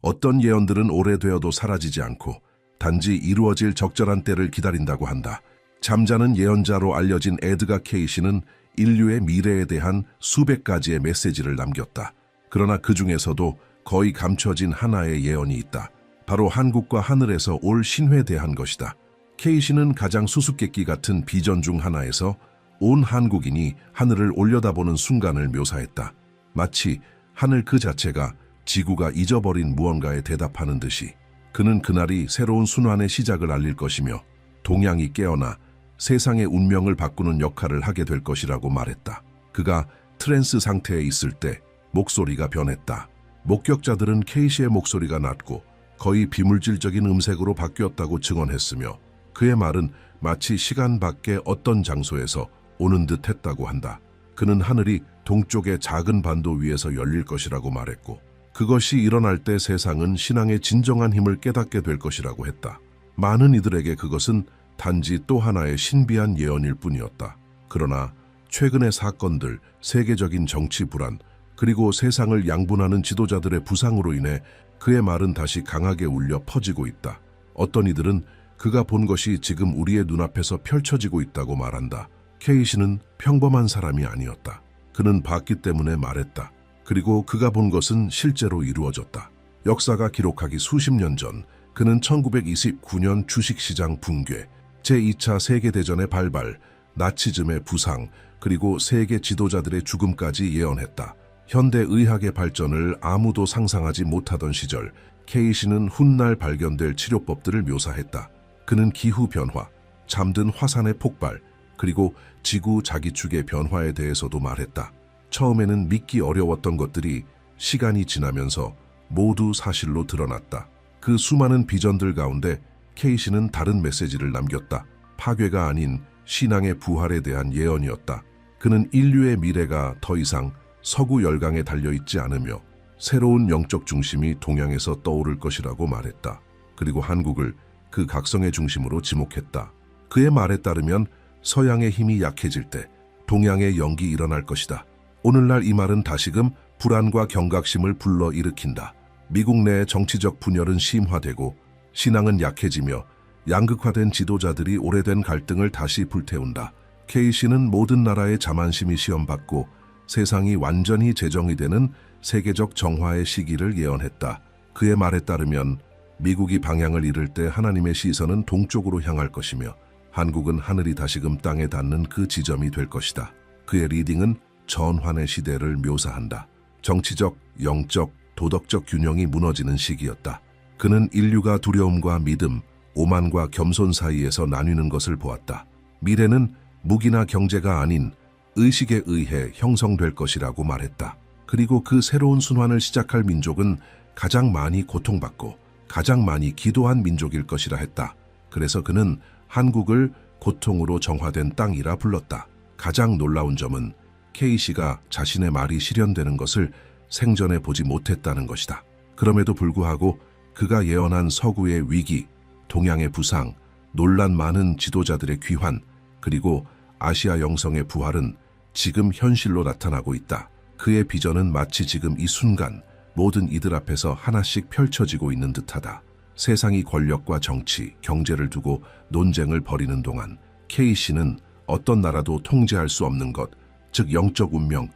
어떤 예언들은 오래되어도 사라지지 않고 단지 이루어질 적절한 때를 기다린다고 한다. 잠자는 예언자로 알려진 에드가 케이시는 인류의 미래에 대한 수백 가지의 메시지를 남겼다. 그러나 그 중에서도 거의 감춰진 하나의 예언이 있다. 바로 한국과 하늘에서 올 신회에 대한 것이다. 케이시는 가장 수수께끼 같은 비전 중 하나에서 온 한국인이 하늘을 올려다보는 순간을 묘사했다. 마치 하늘 그 자체가 지구가 잊어버린 무언가에 대답하는 듯이 그는 그날이 새로운 순환의 시작을 알릴 것이며 동양이 깨어나 세상의 운명을 바꾸는 역할을 하게 될 것이라고 말했다. 그가 트랜스 상태에 있을 때 목소리가 변했다. 목격자들은 케이시의 목소리가 낮고 거의 비물질적인 음색으로 바뀌었다고 증언했으며 그의 말은 마치 시간 밖의 어떤 장소에서 오는 듯 했다고 한다. 그는 하늘이 동쪽의 작은 반도 위에서 열릴 것이라고 말했고 그것이 일어날 때 세상은 신앙의 진정한 힘을 깨닫게 될 것이라고 했다. 많은 이들에게 그것은 단지 또 하나의 신비한 예언일 뿐이었다. 그러나 최근의 사건들, 세계적인 정치 불안, 그리고 세상을 양분하는 지도자들의 부상으로 인해 그의 말은 다시 강하게 울려 퍼지고 있다. 어떤 이들은 그가 본 것이 지금 우리의 눈앞에서 펼쳐지고 있다고 말한다. 케이시는 평범한 사람이 아니었다. 그는 봤기 때문에 말했다. 그리고 그가 본 것은 실제로 이루어졌다. 역사가 기록하기 수십 년 전, 그는 1929년 주식시장 붕괴, 제2차 세계대전의 발발, 나치즘의 부상, 그리고 세계 지도자들의 죽음까지 예언했다. 현대 의학의 발전을 아무도 상상하지 못하던 시절, 케이시는 훗날 발견될 치료법들을 묘사했다. 그는 기후변화, 잠든 화산의 폭발, 그리고 지구 자기축의 변화에 대해서도 말했다. 처음에는 믿기 어려웠던 것들이 시간이 지나면서 모두 사실로 드러났다. 그 수많은 비전들 가운데 케이시는 다른 메시지를 남겼다. 파괴가 아닌 신앙의 부활에 대한 예언이었다. 그는 인류의 미래가 더 이상 서구 열강에 달려있지 않으며 새로운 영적 중심이 동양에서 떠오를 것이라고 말했다. 그리고 한국을 그 각성의 중심으로 지목했다. 그의 말에 따르면 서양의 힘이 약해질 때 동양의 영기 일어날 것이다. 오늘날 이 말은 다시금 불안과 경각심을 불러일으킨다. 미국 내의 정치적 분열은 심화되고 신앙은 약해지며 양극화된 지도자들이 오래된 갈등을 다시 불태운다. 케이시는 모든 나라의 자만심이 시험받고 세상이 완전히 재정이 되는 세계적 정화의 시기를 예언했다. 그의 말에 따르면 미국이 방향을 잃을 때 하나님의 시선은 동쪽으로 향할 것이며 한국은 하늘이 다시금 땅에 닿는 그 지점이 될 것이다. 그의 리딩은 전환의 시대를 묘사한다. 정치적, 영적, 도덕적 균형이 무너지는 시기였다. 그는 인류가 두려움과 믿음, 오만과 겸손 사이에서 나뉘는 것을 보았다. 미래는 무기나 경제가 아닌 의식에 의해 형성될 것이라고 말했다. 그리고 그 새로운 순환을 시작할 민족은 가장 많이 고통받고 가장 많이 기도한 민족일 것이라 했다. 그래서 그는 한국을 고통으로 정화된 땅이라 불렀다. 가장 놀라운 점은 케이시가 자신의 말이 실현되는 것을 생전에 보지 못했다는 것이다. 그럼에도 불구하고 그가 예언한 서구의 위기, 동양의 부상, 논란 많은 지도자들의 귀환, 그리고 아시아 영성의 부활은 지금 현실로 나타나고 있다. 그의 비전은 마치 지금 이 순간 모든 이들 앞에서 하나씩 펼쳐지고 있는 듯하다. 세상이 권력과 정치, 경제를 두고 논쟁을 벌이는 동안 케이시는 어떤 나라도 통제할 수 없는 것, 즉 영적 운명에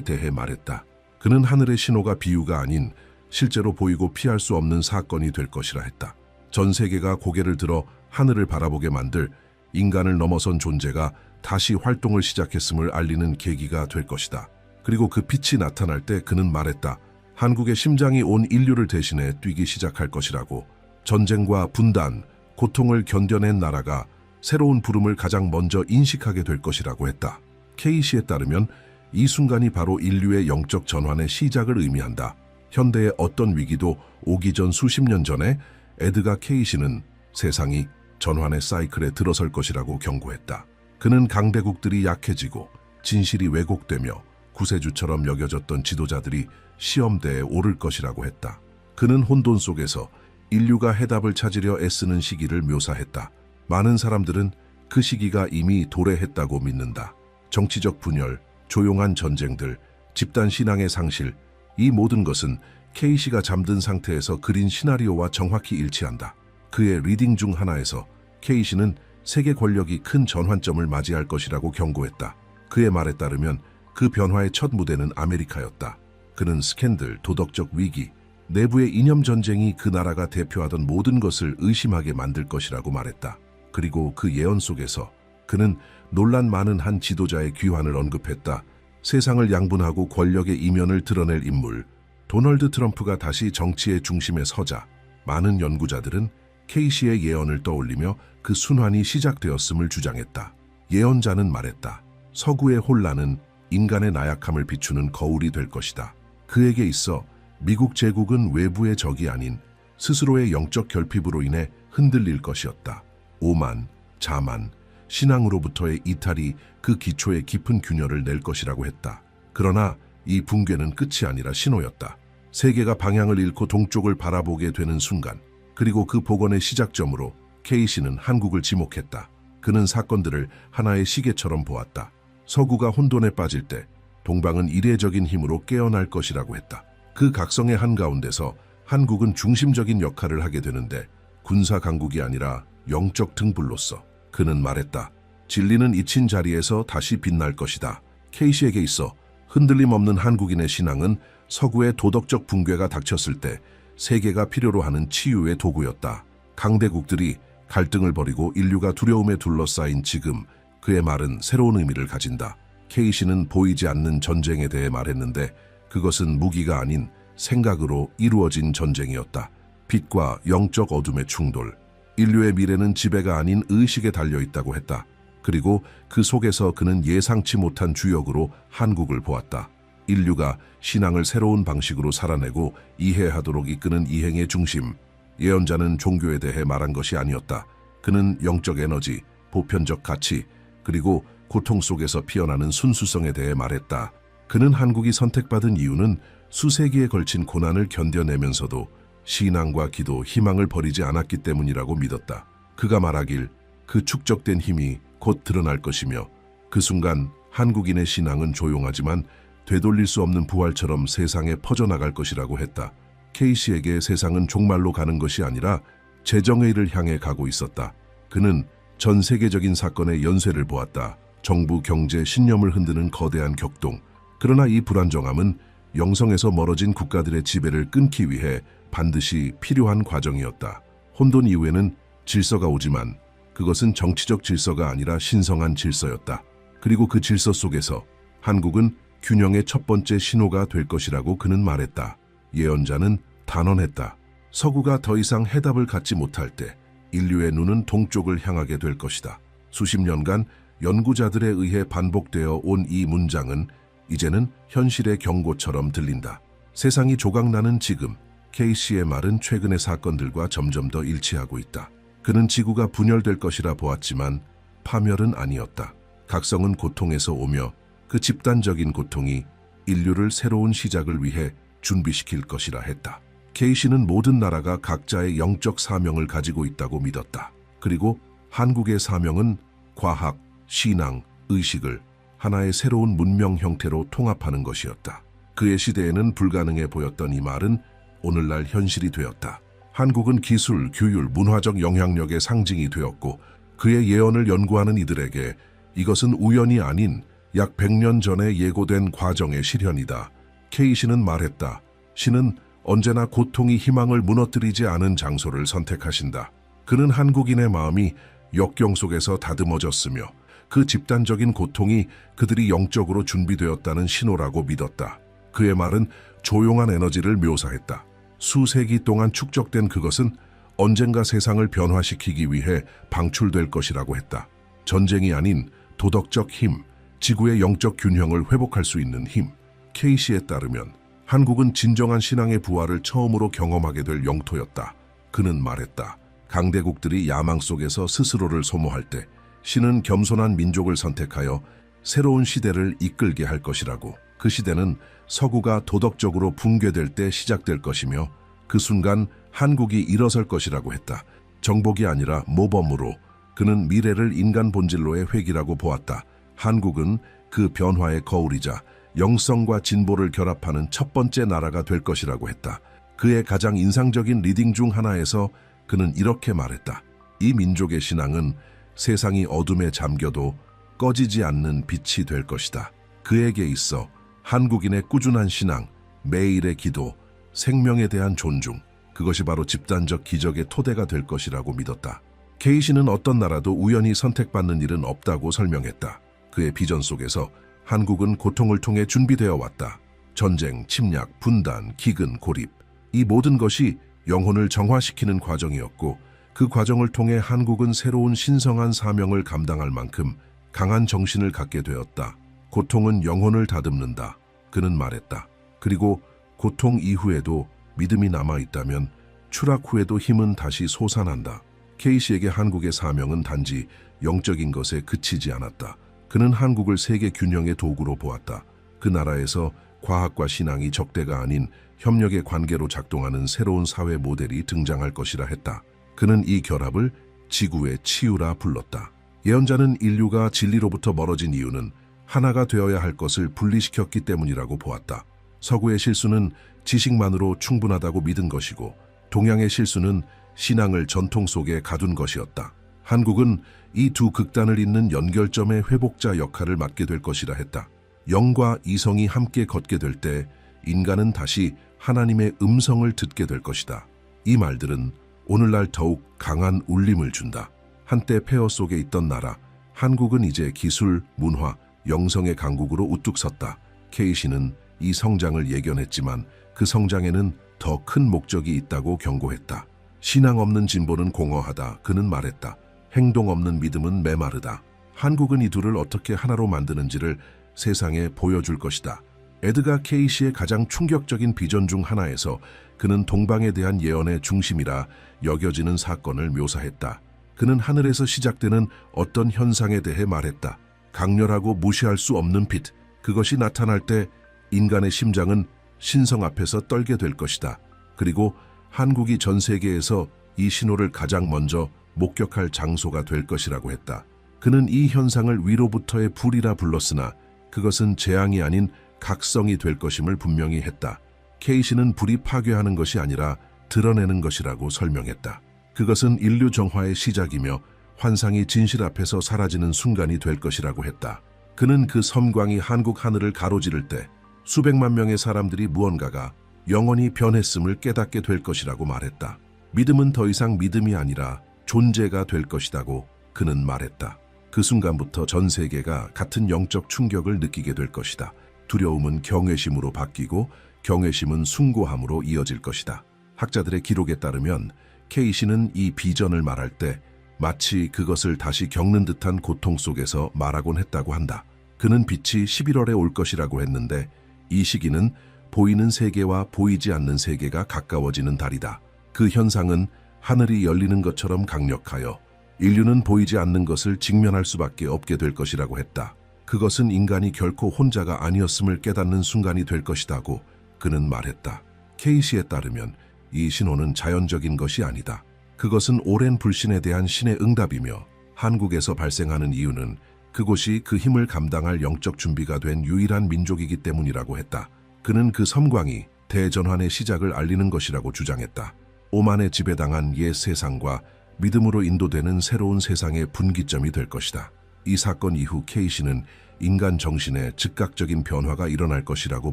대해 말했다. 그는 하늘의 신호가 비유가 아닌 실제로 보이고 피할 수 없는 사건이 될 것이라 했다. 전 세계가 고개를 들어 하늘을 바라보게 만들 인간을 넘어선 존재가 다시 활동을 시작했음을 알리는 계기가 될 것이다. 그리고 그 빛이 나타날 때 그는 말했다. 한국의 심장이 온 인류를 대신해 뛰기 시작할 것이라고. 전쟁과 분단, 고통을 견뎌낸 나라가 새로운 부름을 가장 먼저 인식하게 될 것이라고 했다. 케이시에 따르면 이 순간이 바로 인류의 영적 전환의 시작을 의미한다. 현대의 어떤 위기도 오기 전 수십 년 전에 에드가 케이시는 세상이 전환의 사이클에 들어설 것이라고 경고했다. 그는 강대국들이 약해지고 진실이 왜곡되며 구세주처럼 여겨졌던 지도자들이 시험대에 오를 것이라고 했다. 그는 혼돈 속에서 인류가 해답을 찾으려 애쓰는 시기를 묘사했다. 많은 사람들은 그 시기가 이미 도래했다고 믿는다. 정치적 분열, 조용한 전쟁들, 집단 신앙의 상실, 이 모든 것은 케이시가 잠든 상태에서 그린 시나리오와 정확히 일치한다. 그의 리딩 중 하나에서 케이시는 세계 권력이 큰 전환점을 맞이할 것이라고 경고했다. 그의 말에 따르면 그 변화의 첫 무대는 아메리카였다. 그는 스캔들, 도덕적 위기, 내부의 이념 전쟁이 그 나라가 대표하던 모든 것을 의심하게 만들 것이라고 말했다. 그리고 그 예언 속에서 그는 논란 많은 한 지도자의 귀환을 언급했다. 세상을 양분하고 권력의 이면을 드러낼 인물, 도널드 트럼프가 다시 정치의 중심에 서자 많은 연구자들은 케이시의 예언을 떠올리며 그 순환이 시작되었음을 주장했다. 예언자는 말했다. 서구의 혼란은 인간의 나약함을 비추는 거울이 될 것이다. 그에게 있어 미국 제국은 외부의 적이 아닌 스스로의 영적 결핍으로 인해 흔들릴 것이었다. 오만, 자만, 신앙으로부터의 이탈이 그 기초에 깊은 균열을 낼 것이라고 했다. 그러나 이 붕괴는 끝이 아니라 신호였다. 세계가 방향을 잃고 동쪽을 바라보게 되는 순간, 그리고 그 복원의 시작점으로 케이시는 한국을 지목했다. 그는 사건들을 하나의 시계처럼 보았다. 서구가 혼돈에 빠질 때 동방은 이례적인 힘으로 깨어날 것이라고 했다. 그 각성의 한가운데서 한국은 중심적인 역할을 하게 되는데 군사 강국이 아니라 영적 등불로서 그는 말했다. 진리는 잊힌 자리에서 다시 빛날 것이다. 케이시에게 있어 흔들림 없는 한국인의 신앙은 서구의 도덕적 붕괴가 닥쳤을 때 세계가 필요로 하는 치유의 도구였다. 강대국들이 갈등을 벌이고 인류가 두려움에 둘러싸인 지금 그의 말은 새로운 의미를 가진다. 케이시는 보이지 않는 전쟁에 대해 말했는데 그것은 무기가 아닌 생각으로 이루어진 전쟁이었다. 빛과 영적 어둠의 충돌, 인류의 미래는 지배가 아닌 의식에 달려있다고 했다. 그리고 그 속에서 그는 예상치 못한 주역으로 한국을 보았다. 인류가 신앙을 새로운 방식으로 살아내고 이해하도록 이끄는 이행의 중심. 예언자는 종교에 대해 말한 것이 아니었다. 그는 영적 에너지, 보편적 가치, 그리고 고통 속에서 피어나는 순수성에 대해 말했다. 그는 한국이 선택받은 이유는 수세기에 걸친 고난을 견뎌내면서도 신앙과 기도, 희망을 버리지 않았기 때문이라고 믿었다. 그가 말하길 그 축적된 힘이 곧 드러날 것이며 그 순간 한국인의 신앙은 조용하지만 되돌릴 수 없는 부활처럼 세상에 퍼져나갈 것이라고 했다. 케이시에게 세상은 종말로 가는 것이 아니라 재정의 일을 향해 가고 있었다. 그는 전 세계적인 사건의 연쇄를 보았다. 정부, 경제, 신념을 흔드는 거대한 격동. 그러나 이 불안정함은 영성에서 멀어진 국가들의 지배를 끊기 위해 반드시 필요한 과정이었다. 혼돈 이후에는 질서가 오지만 그것은 정치적 질서가 아니라 신성한 질서였다. 그리고 그 질서 속에서 한국은 균형의 첫 번째 신호가 될 것이라고 그는 말했다. 예언자는 단언했다. 서구가 더 이상 해답을 갖지 못할 때 인류의 눈은 동쪽을 향하게 될 것이다. 수십 년간 연구자들에 의해 반복되어 온 이 문장은 이제는 현실의 경고처럼 들린다. 세상이 조각나는 지금, 케이시의 말은 최근의 사건들과 점점 더 일치하고 있다. 그는 지구가 분열될 것이라 보았지만 파멸은 아니었다. 각성은 고통에서 오며 그 집단적인 고통이 인류를 새로운 시작을 위해 준비시킬 것이라 했다. 케이시는 모든 나라가 각자의 영적 사명을 가지고 있다고 믿었다. 그리고 한국의 사명은 과학, 신앙, 의식을 하나의 새로운 문명 형태로 통합하는 것이었다. 그의 시대에는 불가능해 보였던 이 말은 오늘날 현실이 되었다. 한국은 기술, 규율, 문화적 영향력의 상징이 되었고 그의 예언을 연구하는 이들에게 이것은 우연이 아닌 약 100년 전에 예고된 과정의 실현이다. 케이시는 말했다. 신은 언제나 고통이 희망을 무너뜨리지 않은 장소를 선택하신다. 그는 한국인의 마음이 역경 속에서 다듬어졌으며 그 집단적인 고통이 그들이 영적으로 준비되었다는 신호라고 믿었다. 그의 말은 조용한 에너지를 묘사했다. 수세기 동안 축적된 그것은 언젠가 세상을 변화시키기 위해 방출될 것이라고 했다. 전쟁이 아닌 도덕적 힘, 지구의 영적 균형을 회복할 수 있는 힘. 케이시에 따르면 한국은 진정한 신앙의 부활을 처음으로 경험하게 될 영토였다. 그는 말했다. 강대국들이 야망 속에서 스스로를 소모할 때 신은 겸손한 민족을 선택하여 새로운 시대를 이끌게 할 것이라고. 그 시대는 서구가 도덕적으로 붕괴될 때 시작될 것이며 그 순간 한국이 일어설 것이라고 했다. 정복이 아니라 모범으로. 그는 미래를 인간 본질로의 회귀라고 보았다. 한국은 그 변화의 거울이자 영성과 진보를 결합하는 첫 번째 나라가 될 것이라고 했다. 그의 가장 인상적인 리딩 중 하나에서 그는 이렇게 말했다. 이 민족의 신앙은 세상이 어둠에 잠겨도 꺼지지 않는 빛이 될 것이다. 그에게 있어 한국인의 꾸준한 신앙, 매일의 기도, 생명에 대한 존중, 그것이 바로 집단적 기적의 토대가 될 것이라고 믿었다. 케이시는 어떤 나라도 우연히 선택받는 일은 없다고 설명했다. 그의 비전 속에서 한국은 고통을 통해 준비되어 왔다. 전쟁, 침략, 분단, 기근, 고립. 이 모든 것이 영혼을 정화시키는 과정이었고 그 과정을 통해 한국은 새로운 신성한 사명을 감당할 만큼 강한 정신을 갖게 되었다. 고통은 영혼을 다듬는다. 그는 말했다. 그리고 고통 이후에도 믿음이 남아있다면 추락 후에도 힘은 다시 솟아난다. 케이시에게 한국의 사명은 단지 영적인 것에 그치지 않았다. 그는 한국을 세계 균형의 도구로 보았다. 그 나라에서 과학과 신앙이 적대가 아닌 협력의 관계로 작동하는 새로운 사회 모델이 등장할 것이라 했다. 그는 이 결합을 지구의 치유라 불렀다. 예언자는 인류가 진리로부터 멀어진 이유는 하나가 되어야 할 것을 분리시켰기 때문이라고 보았다. 서구의 실수는 지식만으로 충분하다고 믿은 것이고 동양의 실수는 신앙을 전통 속에 가둔 것이었다. 한국은 이 두 극단을 잇는 연결점의 회복자 역할을 맡게 될 것이라 했다. 영과 이성이 함께 걷게 될 때 인간은 다시 하나님의 음성을 듣게 될 것이다. 이 말들은 오늘날 더욱 강한 울림을 준다. 한때 폐허 속에 있던 나라, 한국은 이제 기술, 문화, 영성의 강국으로 우뚝 섰다. 케이시는 이 성장을 예견했지만 그 성장에는 더 큰 목적이 있다고 경고했다. 신앙 없는 진보는 공허하다. 그는 말했다. 행동 없는 믿음은 메마르다. 한국은 이 둘을 어떻게 하나로 만드는지를 세상에 보여줄 것이다. 에드가 케이시의 가장 충격적인 비전 중 하나에서 그는 동방에 대한 예언의 중심이라 여겨지는 사건을 묘사했다. 그는 하늘에서 시작되는 어떤 현상에 대해 말했다. 강렬하고 무시할 수 없는 빛, 그것이 나타날 때 인간의 심장은 신성 앞에서 떨게 될 것이다. 그리고 한국이 전 세계에서 이 신호를 가장 먼저 목격할 장소가 될 것이라고 했다. 그는 이 현상을 위로부터의 불이라 불렀으나 그것은 재앙이 아닌 각성이 될 것임을 분명히 했다. 케이시는 불이 파괴하는 것이 아니라 드러내는 것이라고 설명했다. 그것은 인류 정화의 시작이며 환상이 진실 앞에서 사라지는 순간이 될 것이라고 했다. 그는 그 섬광이 한국 하늘을 가로지를 때 수백만 명의 사람들이 무언가가 영원히 변했음을 깨닫게 될 것이라고 말했다. 믿음은 더 이상 믿음이 아니라 존재가 될 것이라고 그는 말했다. 그 순간부터 전 세계가 같은 영적 충격을 느끼게 될 것이다. 두려움은 경외심으로 바뀌고 경외심은 숭고함으로 이어질 것이다. 학자들의 기록에 따르면 케이시는 이 비전을 말할 때 마치 그것을 다시 겪는 듯한 고통 속에서 말하곤 했다고 한다. 그는 빛이 11월에 올 것이라고 했는데 이 시기는 보이는 세계와 보이지 않는 세계가 가까워지는 달이다. 그 현상은 하늘이 열리는 것처럼 강력하여 인류는 보이지 않는 것을 직면할 수밖에 없게 될 것이라고 했다. 그것은 인간이 결코 혼자가 아니었음을 깨닫는 순간이 될 것이라고 그는 말했다. 케이시에 따르면 이 신호는 자연적인 것이 아니다. 그것은 오랜 불신에 대한 신의 응답이며 한국에서 발생하는 이유는 그곳이 그 힘을 감당할 영적 준비가 된 유일한 민족이기 때문이라고 했다. 그는 그 섬광이 대전환의 시작을 알리는 것이라고 주장했다. 오만에 지배당한 옛 세상과 믿음으로 인도되는 새로운 세상의 분기점이 될 것이다. 이 사건 이후 케이시는 인간 정신에 즉각적인 변화가 일어날 것이라고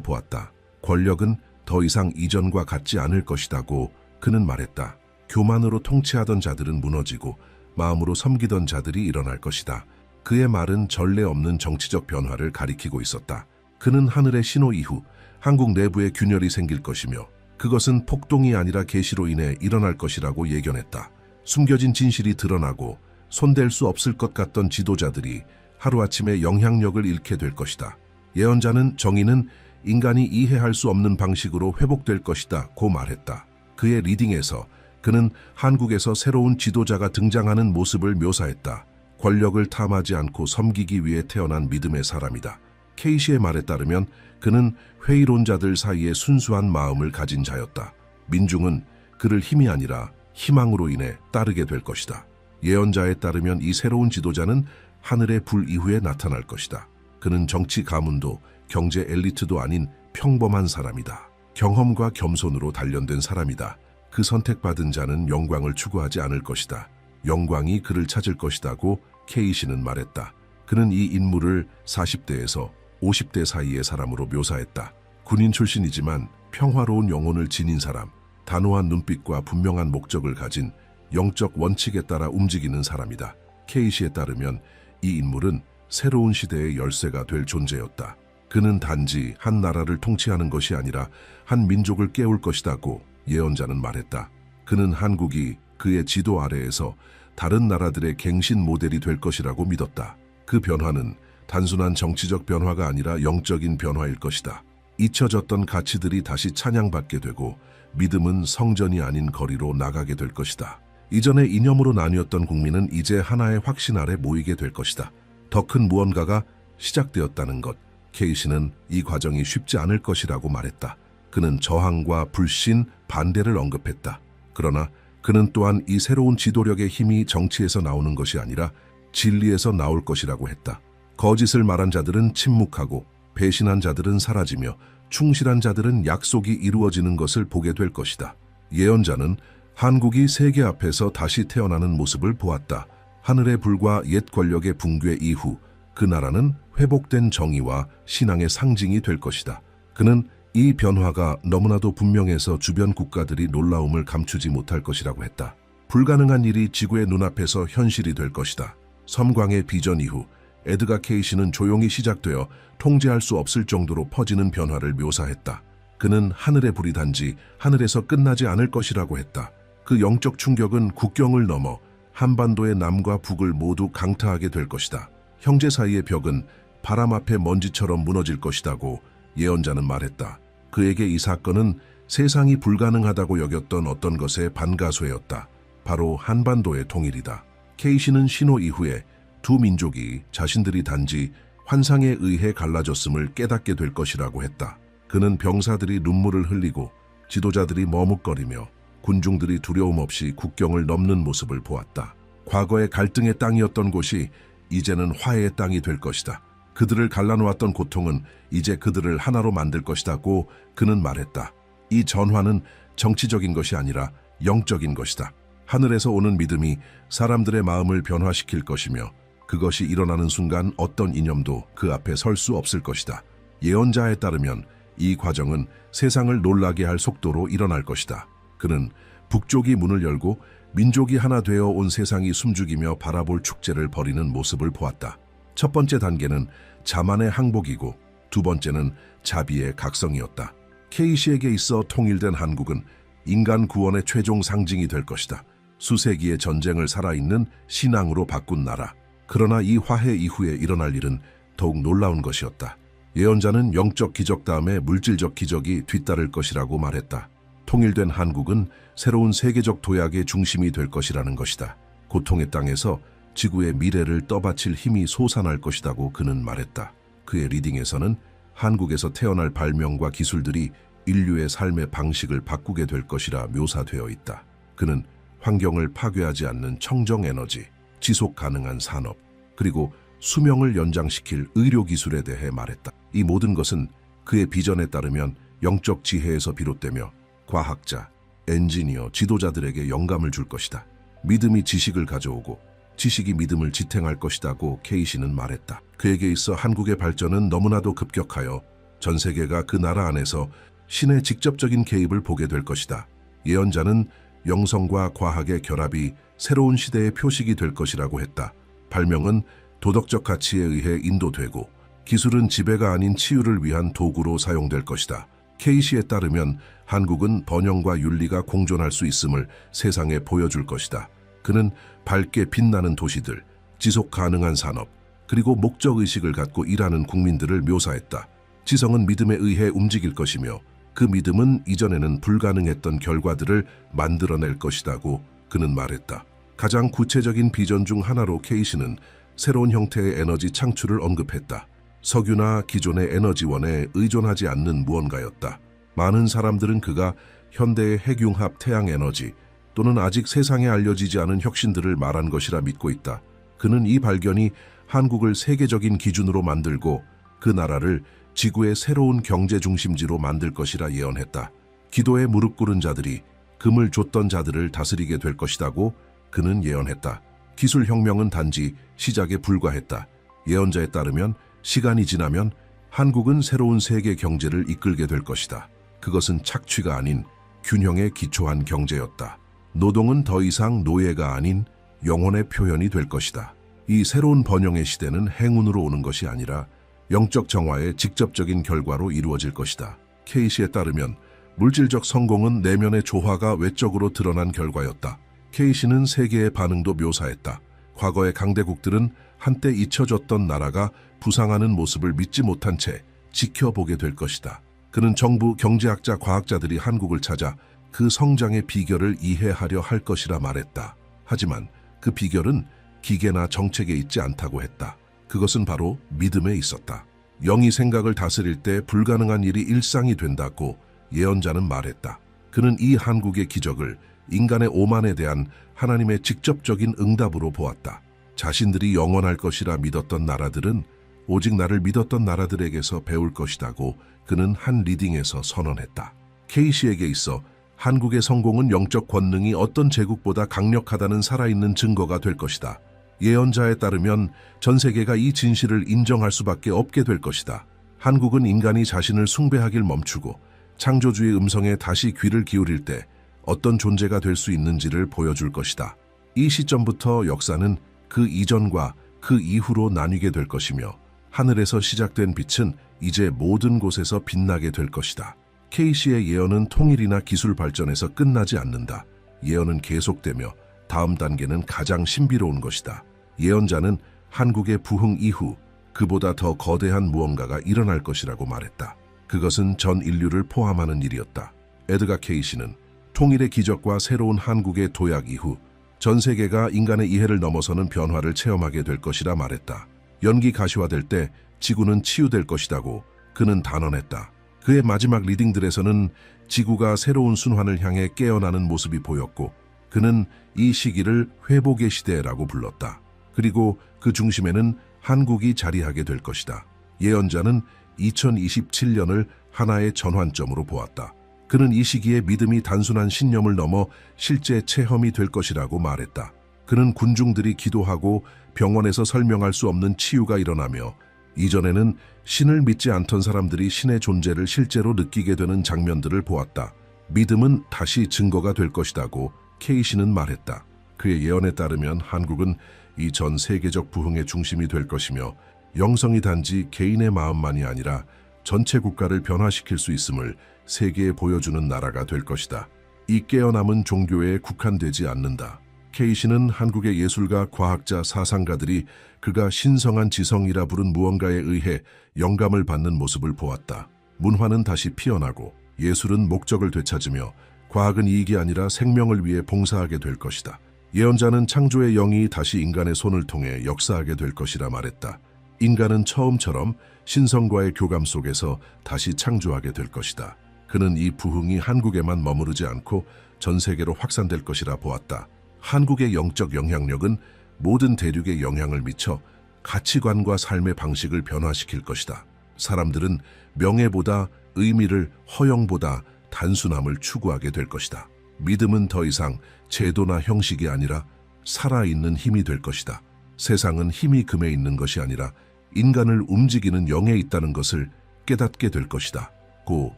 보았다. 권력은 더 이상 이전과 같지 않을 것이라고 그는 말했다. 교만으로 통치하던 자들은 무너지고 마음으로 섬기던 자들이 일어날 것이다. 그의 말은 전례 없는 정치적 변화를 가리키고 있었다. 그는 하늘의 신호 이후 한국 내부에 균열이 생길 것이며 그것은 폭동이 아니라 계시로 인해 일어날 것이라고 예견했다. 숨겨진 진실이 드러나고 손댈 수 없을 것 같던 지도자들이 하루아침에 영향력을 잃게 될 것이다. 예언자는 정의는 인간이 이해할 수 없는 방식으로 회복될 것이다 고 말했다. 그의 리딩에서 그는 한국에서 새로운 지도자가 등장하는 모습을 묘사했다. 권력을 탐하지 않고 섬기기 위해 태어난 믿음의 사람이다. 케이시의 말에 따르면 그는 회의론자들 사이에 순수한 마음을 가진 자였다. 민중은 그를 힘이 아니라 희망으로 인해 따르게 될 것이다. 예언자에 따르면 이 새로운 지도자는 하늘의 불 이후에 나타날 것이다. 그는 정치 가문도 경제 엘리트도 아닌 평범한 사람이다. 경험과 겸손으로 단련된 사람이다. 그 선택받은 자는 영광을 추구하지 않을 것이다. 영광이 그를 찾을 것이다고 케이시는 말했다. 그는 이 인물을 40대에서 50대 사이의 사람으로 묘사했다. 군인 출신이지만 평화로운 영혼을 지닌 사람, 단호한 눈빛과 분명한 목적을 가진 영적 원칙에 따라 움직이는 사람이다. 케이시에 따르면 이 인물은 새로운 시대의 열쇠가 될 존재였다. 그는 단지 한 나라를 통치하는 것이 아니라 한 민족을 깨울 것이다고 예언자는 말했다. 그는 한국이 그의 지도 아래에서 다른 나라들의 갱신 모델이 될 것이라고 믿었다. 그 변화는 단순한 정치적 변화가 아니라 영적인 변화일 것이다. 잊혀졌던 가치들이 다시 찬양받게 되고 믿음은 성전이 아닌 거리로 나가게 될 것이다. 이전에 이념으로 나뉘었던 국민은 이제 하나의 확신 아래 모이게 될 것이다. 더 큰 무언가가 시작되었다는 것. 케이시는 이 과정이 쉽지 않을 것이라고 말했다. 그는 저항과 불신, 반대를 언급했다. 그러나 그는 또한 이 새로운 지도력의 힘이 정치에서 나오는 것이 아니라 진리에서 나올 것이라고 했다. 거짓을 말한 자들은 침묵하고 배신한 자들은 사라지며 충실한 자들은 약속이 이루어지는 것을 보게 될 것이다. 예언자는 한국이 세계 앞에서 다시 태어나는 모습을 보았다. 하늘의 불과 옛 권력의 붕괴 이후 그 나라는 회복된 정의와 신앙의 상징이 될 것이다. 그는 이 변화가 너무나도 분명해서 주변 국가들이 놀라움을 감추지 못할 것이라고 했다. 불가능한 일이 지구의 눈앞에서 현실이 될 것이다. 섬광의 비전 이후 에드가 케이시는 조용히 시작되어 통제할 수 없을 정도로 퍼지는 변화를 묘사했다. 그는 하늘의 불이 단지 하늘에서 끝나지 않을 것이라고 했다. 그 영적 충격은 국경을 넘어 한반도의 남과 북을 모두 강타하게 될 것이다. 형제 사이의 벽은 바람 앞에 먼지처럼 무너질 것이다고 예언자는 말했다. 그에게 이 사건은 세상이 불가능하다고 여겼던 어떤 것의 반가쇠였다. 바로 한반도의 통일이다. 케이시는 신호 이후에 두 민족이 자신들이 단지 환상에 의해 갈라졌음을 깨닫게 될 것이라고 했다. 그는 병사들이 눈물을 흘리고 지도자들이 머뭇거리며 군중들이 두려움 없이 국경을 넘는 모습을 보았다. 과거의 갈등의 땅이었던 곳이 이제는 화해의 땅이 될 것이다. 그들을 갈라놓았던 고통은 이제 그들을 하나로 만들 것이다고 그는 말했다. 이 전환은 정치적인 것이 아니라 영적인 것이다. 하늘에서 오는 믿음이 사람들의 마음을 변화시킬 것이며 그것이 일어나는 순간 어떤 이념도 그 앞에 설 수 없을 것이다. 예언자에 따르면 이 과정은 세상을 놀라게 할 속도로 일어날 것이다. 그는 북쪽이 문을 열고 민족이 하나 되어 온 세상이 숨죽이며 바라볼 축제를 벌이는 모습을 보았다. 첫 번째 단계는 자만의 항복이고 두 번째는 자비의 각성이었다. 케이시에게 있어 통일된 한국은 인간 구원의 최종 상징이 될 것이다. 수세기의 전쟁을 살아있는 신앙으로 바꾼 나라. 그러나 이 화해 이후에 일어날 일은 더욱 놀라운 것이었다. 예언자는 영적 기적 다음에 물질적 기적이 뒤따를 것이라고 말했다. 통일된 한국은 새로운 세계적 도약의 중심이 될 것이라는 것이다. 고통의 땅에서 지구의 미래를 떠받칠 힘이 솟아날 것이라고 그는 말했다. 그의 리딩에서는 한국에서 태어날 발명과 기술들이 인류의 삶의 방식을 바꾸게 될 것이라 묘사되어 있다. 그는 환경을 파괴하지 않는 청정 에너지, 지속 가능한 산업, 그리고 수명을 연장시킬 의료 기술에 대해 말했다. 이 모든 것은 그의 비전에 따르면 영적 지혜에서 비롯되며 과학자, 엔지니어, 지도자들에게 영감을 줄 것이다. 믿음이 지식을 가져오고 지식이 믿음을 지탱할 것이다고 케이시는 말했다. 그에게 있어 한국의 발전은 너무나도 급격하여 전 세계가 그 나라 안에서 신의 직접적인 개입을 보게 될 것이다. 예언자는 영성과 과학의 결합이 새로운 시대의 표식이 될 것이라고 했다. 발명은 도덕적 가치에 의해 인도되고 기술은 지배가 아닌 치유를 위한 도구로 사용될 것이다. 케이시에 따르면 한국은 번영과 윤리가 공존할 수 있음을 세상에 보여줄 것이다. 그는 밝게 빛나는 도시들, 지속 가능한 산업, 그리고 목적의식을 갖고 일하는 국민들을 묘사했다. 지성은 믿음에 의해 움직일 것이며 그 믿음은 이전에는 불가능했던 결과들을 만들어낼 것이라고 그는 말했다. 가장 구체적인 비전 중 하나로 케이시는 새로운 형태의 에너지 창출을 언급했다. 석유나 기존의 에너지원에 의존하지 않는 무언가였다. 많은 사람들은 그가 현대의 핵융합 태양에너지 또는 아직 세상에 알려지지 않은 혁신들을 말한 것이라 믿고 있다. 그는 이 발견이 한국을 세계적인 기준으로 만들고 그 나라를 지구의 새로운 경제 중심지로 만들 것이라 예언했다. 기도에 무릎 꿇은 자들이 금을 줬던 자들을 다스리게 될 것이라고 그는 예언했다. 기술혁명은 단지 시작에 불과했다. 예언자에 따르면 시간이 지나면 한국은 새로운 세계 경제를 이끌게 될 것이다. 그것은 착취가 아닌 균형에 기초한 경제였다. 노동은 더 이상 노예가 아닌 영혼의 표현이 될 것이다. 이 새로운 번영의 시대는 행운으로 오는 것이 아니라 영적 정화의 직접적인 결과로 이루어질 것이다. 케이시에 따르면 물질적 성공은 내면의 조화가 외적으로 드러난 결과였다. 케이시는 세계의 반응도 묘사했다. 과거의 강대국들은 한때 잊혀졌던 나라가 부상하는 모습을 믿지 못한 채 지켜보게 될 것이다. 그는 정부, 경제학자, 과학자들이 한국을 찾아 그 성장의 비결을 이해하려 할 것이라 말했다. 하지만 그 비결은 기계나 정책에 있지 않다고 했다. 그것은 바로 믿음에 있었다. 영이 생각을 다스릴 때 불가능한 일이 일상이 된다고 예언자는 말했다. 그는 이 한국의 기적을 인간의 오만에 대한 하나님의 직접적인 응답으로 보았다. 자신들이 영원할 것이라 믿었던 나라들은 오직 나를 믿었던 나라들에게서 배울 것이라고 그는 한 리딩에서 선언했다. 케이시에게 있어 한국의 성공은 영적 권능이 어떤 제국보다 강력하다는 살아있는 증거가 될 것이다. 예언자에 따르면 전 세계가 이 진실을 인정할 수밖에 없게 될 것이다. 한국은 인간이 자신을 숭배하길 멈추고 창조주의 음성에 다시 귀를 기울일 때 어떤 존재가 될 수 있는지를 보여줄 것이다. 이 시점부터 역사는 그 이전과 그 이후로 나뉘게 될 것이며 하늘에서 시작된 빛은 이제 모든 곳에서 빛나게 될 것이다. 케이시의 예언은 통일이나 기술 발전에서 끝나지 않는다. 예언은 계속되며 다음 단계는 가장 신비로운 것이다. 예언자는 한국의 부흥 이후 그보다 더 거대한 무언가가 일어날 것이라고 말했다. 그것은 전 인류를 포함하는 일이었다. 에드가 케이시는 통일의 기적과 새로운 한국의 도약 이후 전 세계가 인간의 이해를 넘어서는 변화를 체험하게 될 것이라 말했다. 연기 가시화될 때 지구는 치유될 것이라고 그는 단언했다. 그의 마지막 리딩들에서는 지구가 새로운 순환을 향해 깨어나는 모습이 보였고 그는 이 시기를 회복의 시대라고 불렀다. 그리고 그 중심에는 한국이 자리하게 될 것이다. 예언자는 2027년을 하나의 전환점으로 보았다. 그는 이 시기에 믿음이 단순한 신념을 넘어 실제 체험이 될 것이라고 말했다. 그는 군중들이 기도하고 병원에서 설명할 수 없는 치유가 일어나며 이전에는 신을 믿지 않던 사람들이 신의 존재를 실제로 느끼게 되는 장면들을 보았다. 믿음은 다시 증거가 될 것이라고 케이시는 말했다. 그의 예언에 따르면 한국은 이 전 세계적 부흥의 중심이 될 것이며 영성이 단지 개인의 마음만이 아니라 전체 국가를 변화시킬 수 있음을 세계에 보여주는 나라가 될 것이다. 이 깨어남은 종교에 국한되지 않는다. 케이시는 한국의 예술가, 과학자, 사상가들이 그가 신성한 지성이라 부른 무언가에 의해 영감을 받는 모습을 보았다. 문화는 다시 피어나고 예술은 목적을 되찾으며 과학은 이익이 아니라 생명을 위해 봉사하게 될 것이다. 예언자는 창조의 영이 다시 인간의 손을 통해 역사하게 될 것이라 말했다. 인간은 처음처럼 신성과의 교감 속에서 다시 창조하게 될 것이다. 그는 이 부흥이 한국에만 머무르지 않고 전 세계로 확산될 것이라 보았다. 한국의 영적 영향력은 모든 대륙에 영향을 미쳐 가치관과 삶의 방식을 변화시킬 것이다. 사람들은 명예보다 의미를, 허영보다 단순함을 추구하게 될 것이다. 믿음은 더 이상 제도나 형식이 아니라 살아있는 힘이 될 것이다. 세상은 힘이 금에 있는 것이 아니라 인간을 움직이는 영에 있다는 것을 깨닫게 될 것이다. 고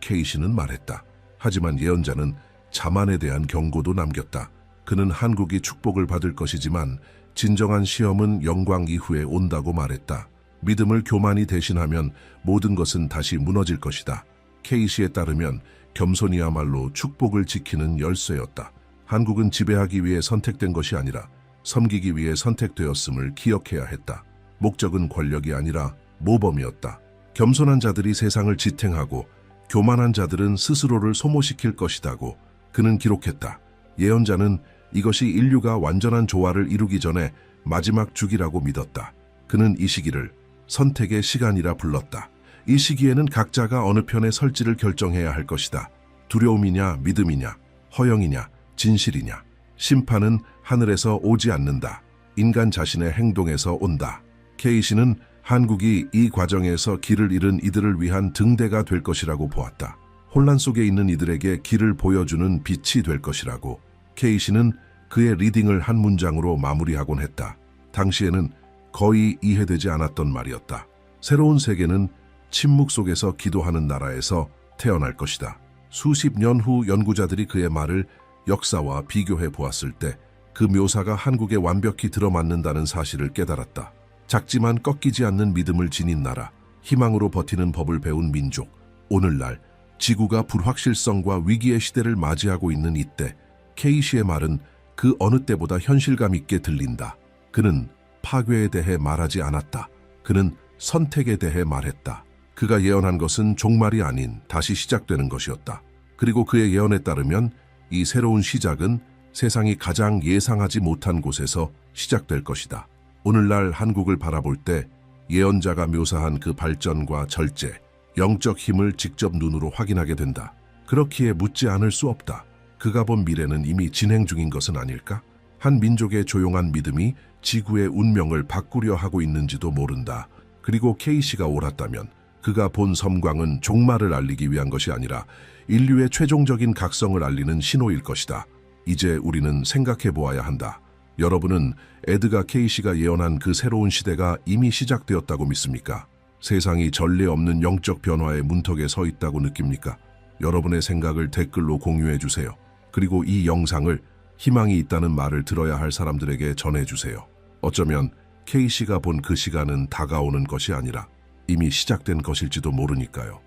케이시는 말했다. 하지만 예언자는 자만에 대한 경고도 남겼다. 그는 한국이 축복을 받을 것이지만 진정한 시험은 영광 이후에 온다고 말했다. 믿음을 교만이 대신하면 모든 것은 다시 무너질 것이다. 케이시에 따르면 겸손이야말로 축복을 지키는 열쇠였다. 한국은 지배하기 위해 선택된 것이 아니라 섬기기 위해 선택되었음을 기억해야 했다. 목적은 권력이 아니라 모범이었다. 겸손한 자들이 세상을 지탱하고 교만한 자들은 스스로를 소모시킬 것이라고 그는 기록했다. 예언자는 이것이 인류가 완전한 조화를 이루기 전에 마지막 주기라고 믿었다. 그는 이 시기를 선택의 시간이라 불렀다. 이 시기에는 각자가 어느 편에 설지를 결정해야 할 것이다. 두려움이냐, 믿음이냐, 허영이냐, 진실이냐. 심판은 하늘에서 오지 않는다. 인간 자신의 행동에서 온다. 케이시는 한국이 이 과정에서 길을 잃은 이들을 위한 등대가 될 것이라고 보았다. 혼란 속에 있는 이들에게 길을 보여주는 빛이 될 것이라고. 케이시는 그의 리딩을 한 문장으로 마무리하곤 했다. 당시에는 거의 이해되지 않았던 말이었다. 새로운 세계는 침묵 속에서 기도하는 나라에서 태어날 것이다. 수십 년 후 연구자들이 그의 말을 역사와 비교해 보았을 때 그 묘사가 한국에 완벽히 들어맞는다는 사실을 깨달았다. 작지만 꺾이지 않는 믿음을 지닌 나라, 희망으로 버티는 법을 배운 민족. 오늘날 지구가 불확실성과 위기의 시대를 맞이하고 있는 이때 케이시의 말은 그 어느 때보다 현실감 있게 들린다. 그는 파괴에 대해 말하지 않았다. 그는 선택에 대해 말했다. 그가 예언한 것은 종말이 아닌 다시 시작되는 것이었다. 그리고 그의 예언에 따르면 이 새로운 시작은 세상이 가장 예상하지 못한 곳에서 시작될 것이다. 오늘날 한국을 바라볼 때 예언자가 묘사한 그 발전과 절제, 영적 힘을 직접 눈으로 확인하게 된다. 그렇기에 묻지 않을 수 없다. 그가 본 미래는 이미 진행 중인 것은 아닐까? 한 민족의 조용한 믿음이 지구의 운명을 바꾸려 하고 있는지도 모른다. 그리고 케이시가 옳았다면 그가 본 섬광은 종말을 알리기 위한 것이 아니라 인류의 최종적인 각성을 알리는 신호일 것이다. 이제 우리는 생각해 보아야 한다. 여러분은 에드가 케이시가 예언한 그 새로운 시대가 이미 시작되었다고 믿습니까? 세상이 전례 없는 영적 변화의 문턱에 서 있다고 느낍니까? 여러분의 생각을 댓글로 공유해 주세요. 그리고 이 영상을 희망이 있다는 말을 들어야 할 사람들에게 전해주세요. 어쩌면 케이시가 본 그 시간은 다가오는 것이 아니라 이미 시작된 것일지도 모르니까요.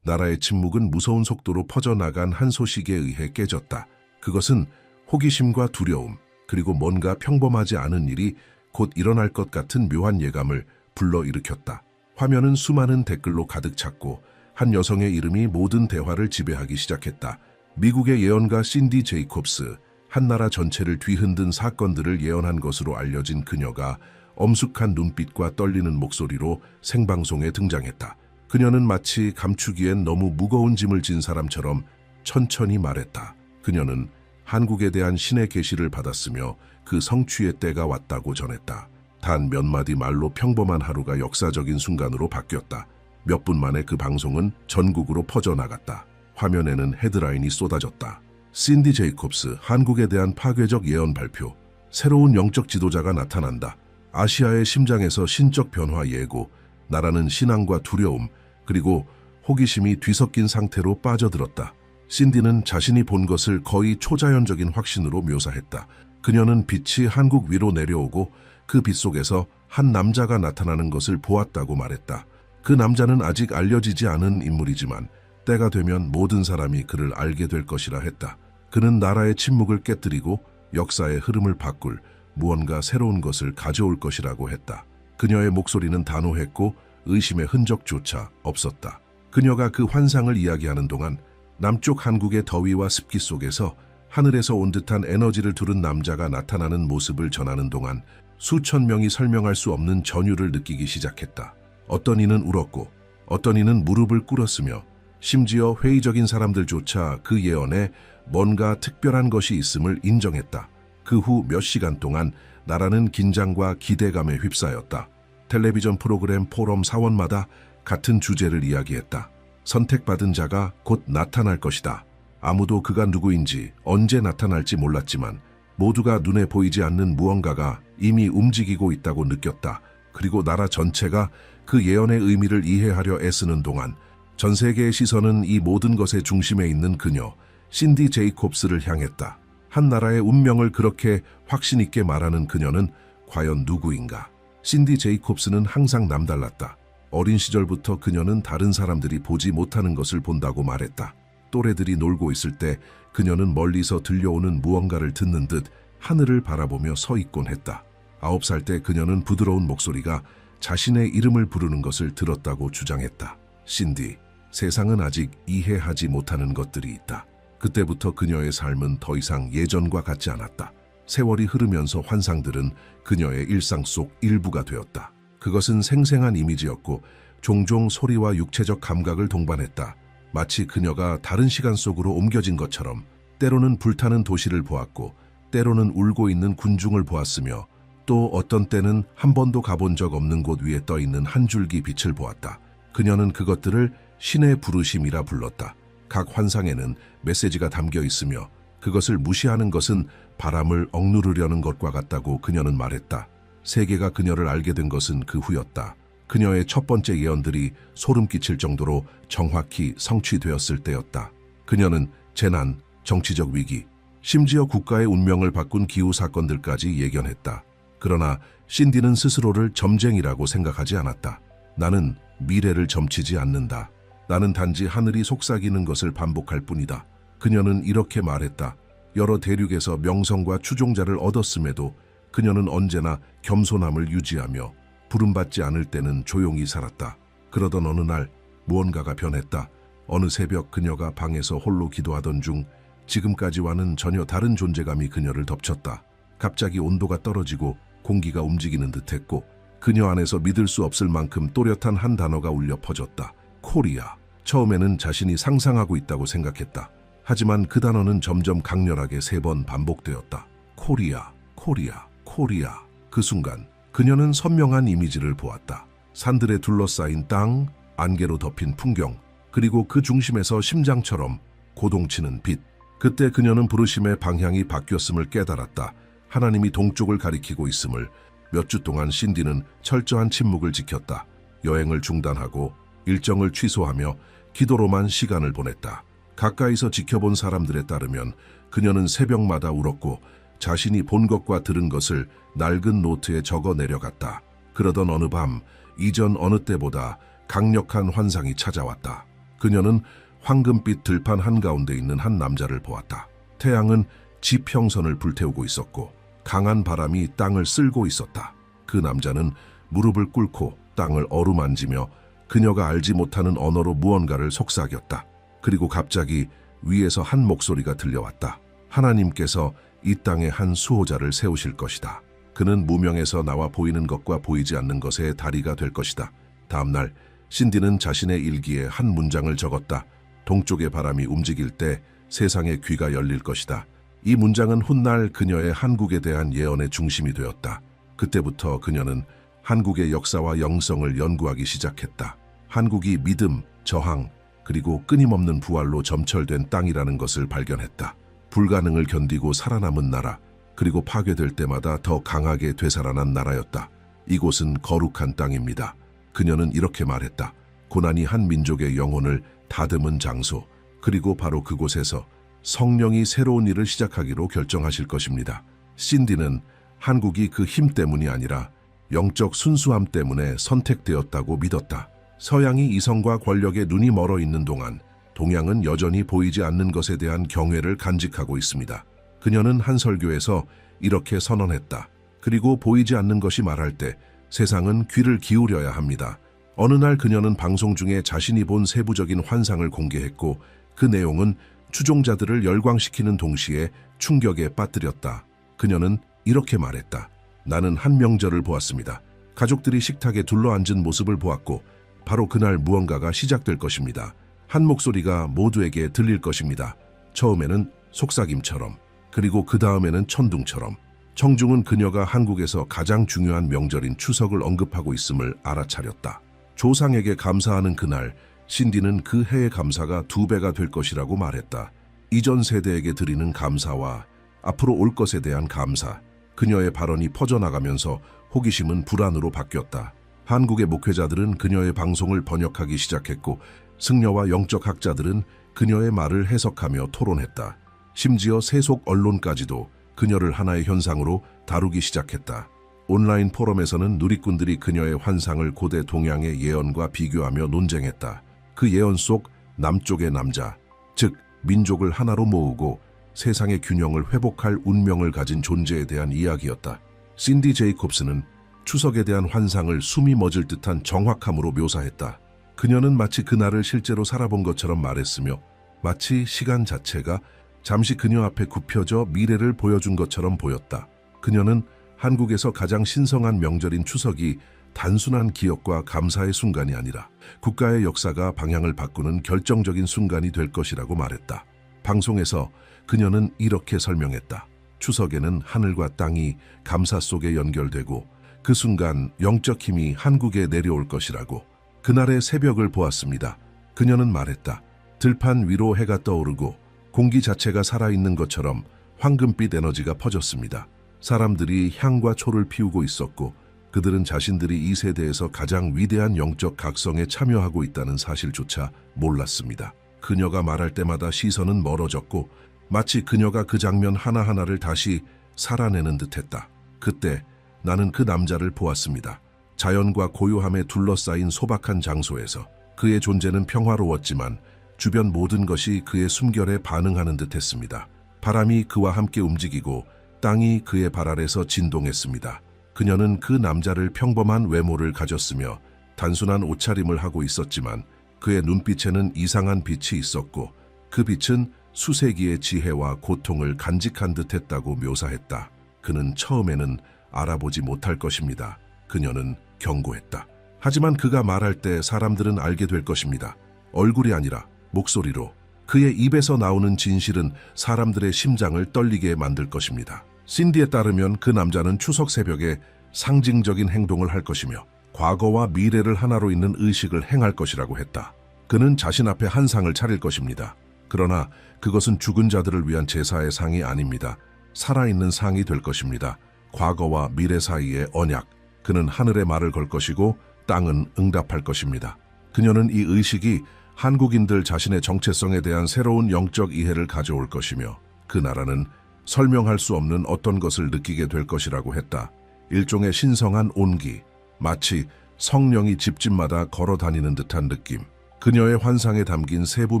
나라의 침묵은 무서운 속도로 퍼져나간 한 소식에 의해 깨졌다. 그것은 호기심과 두려움, 그리고 뭔가 평범하지 않은 일이 곧 일어날 것 같은 묘한 예감을 불러일으켰다. 화면은 수많은 댓글로 가득 찼고 한 여성의 이름이 모든 대화를 지배하기 시작했다. 미국의 예언가 신디 제이콥스, 한 나라 전체를 뒤흔든 사건들을 예언한 것으로 알려진 그녀가 엄숙한 눈빛과 떨리는 목소리로 생방송에 등장했다. 그녀는 마치 감추기엔 너무 무거운 짐을 진 사람처럼 천천히 말했다. 그녀는 한국에 대한 신의 계시를 받았으며 그 성취의 때가 왔다고 전했다. 단 몇 마디 말로 평범한 하루가 역사적인 순간으로 바뀌었다. 몇 분 만에 그 방송은 전국으로 퍼져나갔다. 화면에는 헤드라인이 쏟아졌다. 신디 제이콥스, 한국에 대한 파괴적 예언 발표. 새로운 영적 지도자가 나타난다. 아시아의 심장에서 신적 변화 예고. 나라는 신앙과 두려움, 그리고 호기심이 뒤섞인 상태로 빠져들었다. 신디는 자신이 본 것을 거의 초자연적인 확신으로 묘사했다. 그녀는 빛이 한국 위로 내려오고 그 빛 속에서 한 남자가 나타나는 것을 보았다고 말했다. 그 남자는 아직 알려지지 않은 인물이지만 때가 되면 모든 사람이 그를 알게 될 것이라 했다. 그는 나라의 침묵을 깨뜨리고 역사의 흐름을 바꿀 무언가 새로운 것을 가져올 것이라고 했다. 그녀의 목소리는 단호했고 의심의 흔적조차 없었다. 그녀가 그 환상을 이야기하는 동안 남쪽 한국의 더위와 습기 속에서 하늘에서 온 듯한 에너지를 두른 남자가 나타나는 모습을 전하는 동안 수천 명이 설명할 수 없는 전율을 느끼기 시작했다. 어떤 이는 울었고 어떤 이는 무릎을 꿇었으며 심지어 회의적인 사람들조차 그 예언에 뭔가 특별한 것이 있음을 인정했다. 그 후 몇 시간 동안 나라는 긴장과 기대감에 휩싸였다. 텔레비전 프로그램 포럼 사원마다 같은 주제를 이야기했다. 선택받은 자가 곧 나타날 것이다. 아무도 그가 누구인지 언제 나타날지 몰랐지만 모두가 눈에 보이지 않는 무언가가 이미 움직이고 있다고 느꼈다. 그리고 나라 전체가 그 예언의 의미를 이해하려 애쓰는 동안 전 세계의 시선은 이 모든 것의 중심에 있는 그녀, 신디 제이콥스를 향했다. 한 나라의 운명을 그렇게 확신 있게 말하는 그녀는 과연 누구인가? 신디 제이콥스는 항상 남달랐다. 어린 시절부터 그녀는 다른 사람들이 보지 못하는 것을 본다고 말했다. 또래들이 놀고 있을 때 그녀는 멀리서 들려오는 무언가를 듣는 듯 하늘을 바라보며 서 있곤 했다. 9살 때 그녀는 부드러운 목소리가 자신의 이름을 부르는 것을 들었다고 주장했다. 신디, 세상은 아직 이해하지 못하는 것들이 있다. 그때부터 그녀의 삶은 더 이상 예전과 같지 않았다. 세월이 흐르면서 환상들은 그녀의 일상 속 일부가 되었다. 그것은 생생한 이미지였고 종종 소리와 육체적 감각을 동반했다. 마치 그녀가 다른 시간 속으로 옮겨진 것처럼 때로는 불타는 도시를 보았고 때로는 울고 있는 군중을 보았으며 또 어떤 때는 한 번도 가본 적 없는 곳 위에 떠 있는 한 줄기 빛을 보았다. 그녀는 그것들을 신의 부르심이라 불렀다. 각 환상에는 메시지가 담겨 있으며 그것을 무시하는 것은 바람을 억누르려는 것과 같다고 그녀는 말했다. 세계가 그녀를 알게 된 것은 그 후였다. 그녀의 첫 번째 예언들이 소름 끼칠 정도로 정확히 성취되었을 때였다. 그녀는 재난, 정치적 위기, 심지어 국가의 운명을 바꾼 기후 사건들까지 예견했다. 그러나 신디는 스스로를 점쟁이라고 생각하지 않았다. 나는 미래를 점치지 않는다. 나는 단지 하늘이 속삭이는 것을 반복할 뿐이다. 그녀는 이렇게 말했다. 여러 대륙에서 명성과 추종자를 얻었음에도 그녀는 언제나 겸손함을 유지하며 부름받지 않을 때는 조용히 살았다. 그러던 어느 날 무언가가 변했다. 어느 새벽 그녀가 방에서 홀로 기도하던 중 지금까지와는 전혀 다른 존재감이 그녀를 덮쳤다. 갑자기 온도가 떨어지고 공기가 움직이는 듯했고 그녀 안에서 믿을 수 없을 만큼 또렷한 한 단어가 울려 퍼졌다. 코리아. 처음에는 자신이 상상하고 있다고 생각했다. 하지만 그 단어는 점점 강렬하게 3번 반복되었다. 코리아, 코리아, 코리아. 그 순간 그녀는 선명한 이미지를 보았다. 산들에 둘러싸인 땅, 안개로 덮인 풍경, 그리고 그 중심에서 심장처럼 고동치는 빛. 그때 그녀는 부르심의 방향이 바뀌었음을 깨달았다. 하나님이 동쪽을 가리키고 있음을. 몇 주 동안 신디는 철저한 침묵을 지켰다. 여행을 중단하고 일정을 취소하며 기도로만 시간을 보냈다. 가까이서 지켜본 사람들에 따르면 그녀는 새벽마다 울었고 자신이 본 것과 들은 것을 낡은 노트에 적어 내려갔다. 그러던 어느 밤, 이전 어느 때보다 강력한 환상이 찾아왔다. 그녀는 황금빛 들판 한가운데 있는 한 남자를 보았다. 태양은 지평선을 불태우고 있었고 강한 바람이 땅을 쓸고 있었다. 그 남자는 무릎을 꿇고 땅을 어루만지며 그녀가 알지 못하는 언어로 무언가를 속삭였다. 그리고 갑자기 위에서 한 목소리가 들려왔다. 하나님께서 이 땅에 한 수호자를 세우실 것이다. 그는 무명에서 나와 보이는 것과 보이지 않는 것의 다리가 될 것이다. 다음 날 신디는 자신의 일기에 한 문장을 적었다. 동쪽의 바람이 움직일 때 세상의 귀가 열릴 것이다. 이 문장은 훗날 그녀의 한국에 대한 예언의 중심이 되었다. 그때부터 그녀는 한국의 역사와 영성을 연구하기 시작했다. 한국이 믿음, 저항, 그리고 끊임없는 부활로 점철된 땅이라는 것을 발견했다. 불가능을 견디고 살아남은 나라, 그리고 파괴될 때마다 더 강하게 되살아난 나라였다. 이곳은 거룩한 땅입니다. 그녀는 이렇게 말했다. 고난이 한 민족의 영혼을 다듬은 장소, 그리고 바로 그곳에서 성령이 새로운 일을 시작하기로 결정하실 것입니다. 신디는 한국이 그 힘 때문이 아니라 영적 순수함 때문에 선택되었다고 믿었다. 서양이 이성과 권력에 눈이 멀어 있는 동안 동양은 여전히 보이지 않는 것에 대한 경외를 간직하고 있습니다. 그녀는 한 설교에서 이렇게 선언했다. 그리고 보이지 않는 것이 말할 때 세상은 귀를 기울여야 합니다. 어느 날 그녀는 방송 중에 자신이 본 세부적인 환상을 공개했고 그 내용은 추종자들을 열광시키는 동시에 충격에 빠뜨렸다. 그녀는 이렇게 말했다. 나는 한 명절을 보았습니다. 가족들이 식탁에 둘러앉은 모습을 보았고 바로 그날 무언가가 시작될 것입니다. 한 목소리가 모두에게 들릴 것입니다. 처음에는 속삭임처럼, 그리고 그 다음에는 천둥처럼. 청중은 그녀가 한국에서 가장 중요한 명절인 추석을 언급하고 있음을 알아차렸다. 조상에게 감사하는 그날, 신디는 그 해의 감사가 2배가 될 것이라고 말했다. 이전 세대에게 드리는 감사와 앞으로 올 것에 대한 감사. 그녀의 발언이 퍼져나가면서 호기심은 불안으로 바뀌었다. 한국의 목회자들은 그녀의 방송을 번역하기 시작했고 승려와 영적 학자들은 그녀의 말을 해석하며 토론했다. 심지어 세속 언론까지도 그녀를 하나의 현상으로 다루기 시작했다. 온라인 포럼에서는 누리꾼들이 그녀의 환상을 고대 동양의 예언과 비교하며 논쟁했다. 그 예언 속 남쪽의 남자, 즉 민족을 하나로 모으고 세상의 균형을 회복할 운명을 가진 존재에 대한 이야기였다. 신디 제이콥스는 추석에 대한 환상을 숨이 멎을 듯한 정확함으로 묘사했다. 그녀는 마치 그날을 실제로 살아본 것처럼 말했으며 마치 시간 자체가 잠시 그녀 앞에 굽혀져 미래를 보여준 것처럼 보였다. 그녀는 한국에서 가장 신성한 명절인 추석이 단순한 기억과 감사의 순간이 아니라 국가의 역사가 방향을 바꾸는 결정적인 순간이 될 것이라고 말했다. 방송에서 그녀는 이렇게 설명했다. 추석에는 하늘과 땅이 감사 속에 연결되고 그 순간 영적 힘이 한국에 내려올 것이라고 그날의 새벽을 보았습니다. 그녀는 말했다. 들판 위로 해가 떠오르고 공기 자체가 살아있는 것처럼 황금빛 에너지가 퍼졌습니다. 사람들이 향과 초를 피우고 있었고 그들은 자신들이 이 세대에서 가장 위대한 영적 각성에 참여하고 있다는 사실조차 몰랐습니다. 그녀가 말할 때마다 시선은 멀어졌고 마치 그녀가 그 장면 하나하나를 다시 살아내는 듯했다. 그때 나는 그 남자를 보았습니다. 자연과 고요함에 둘러싸인 소박한 장소에서 그의 존재는 평화로웠지만 주변 모든 것이 그의 숨결에 반응하는 듯했습니다. 바람이 그와 함께 움직이고 땅이 그의 발 아래서 진동했습니다. 그녀는 그 남자를 평범한 외모를 가졌으며 단순한 옷차림을 하고 있었지만 그의 눈빛에는 이상한 빛이 있었고 그 빛은 수세기의 지혜와 고통을 간직한 듯했다고 묘사했다. 그는 처음에는 알아보지 못할 것입니다. 그녀는 경고했다. 하지만 그가 말할 때 사람들은 알게 될 것입니다. 얼굴이 아니라 목소리로. 그의 입에서 나오는 진실은 사람들의 심장을 떨리게 만들 것입니다. 신디에 따르면 그 남자는 추석 새벽에 상징적인 행동을 할 것이며 과거와 미래를 하나로 잇는 의식을 행할 것이라고 했다. 그는 자신 앞에 한 상을 차릴 것입니다. 그러나 그것은 죽은 자들을 위한 제사의 상이 아닙니다. 살아있는 상이 될 것입니다. 과거와 미래 사이의 언약. 그는 하늘에 말을 걸 것이고 땅은 응답할 것입니다. 그녀는 이 의식이 한국인들 자신의 정체성에 대한 새로운 영적 이해를 가져올 것이며 그 나라는 설명할 수 없는 어떤 것을 느끼게 될 것이라고 했다. 일종의 신성한 온기, 마치 성령이 집집마다 걸어 다니는 듯한 느낌. 그녀의 환상에 담긴 세부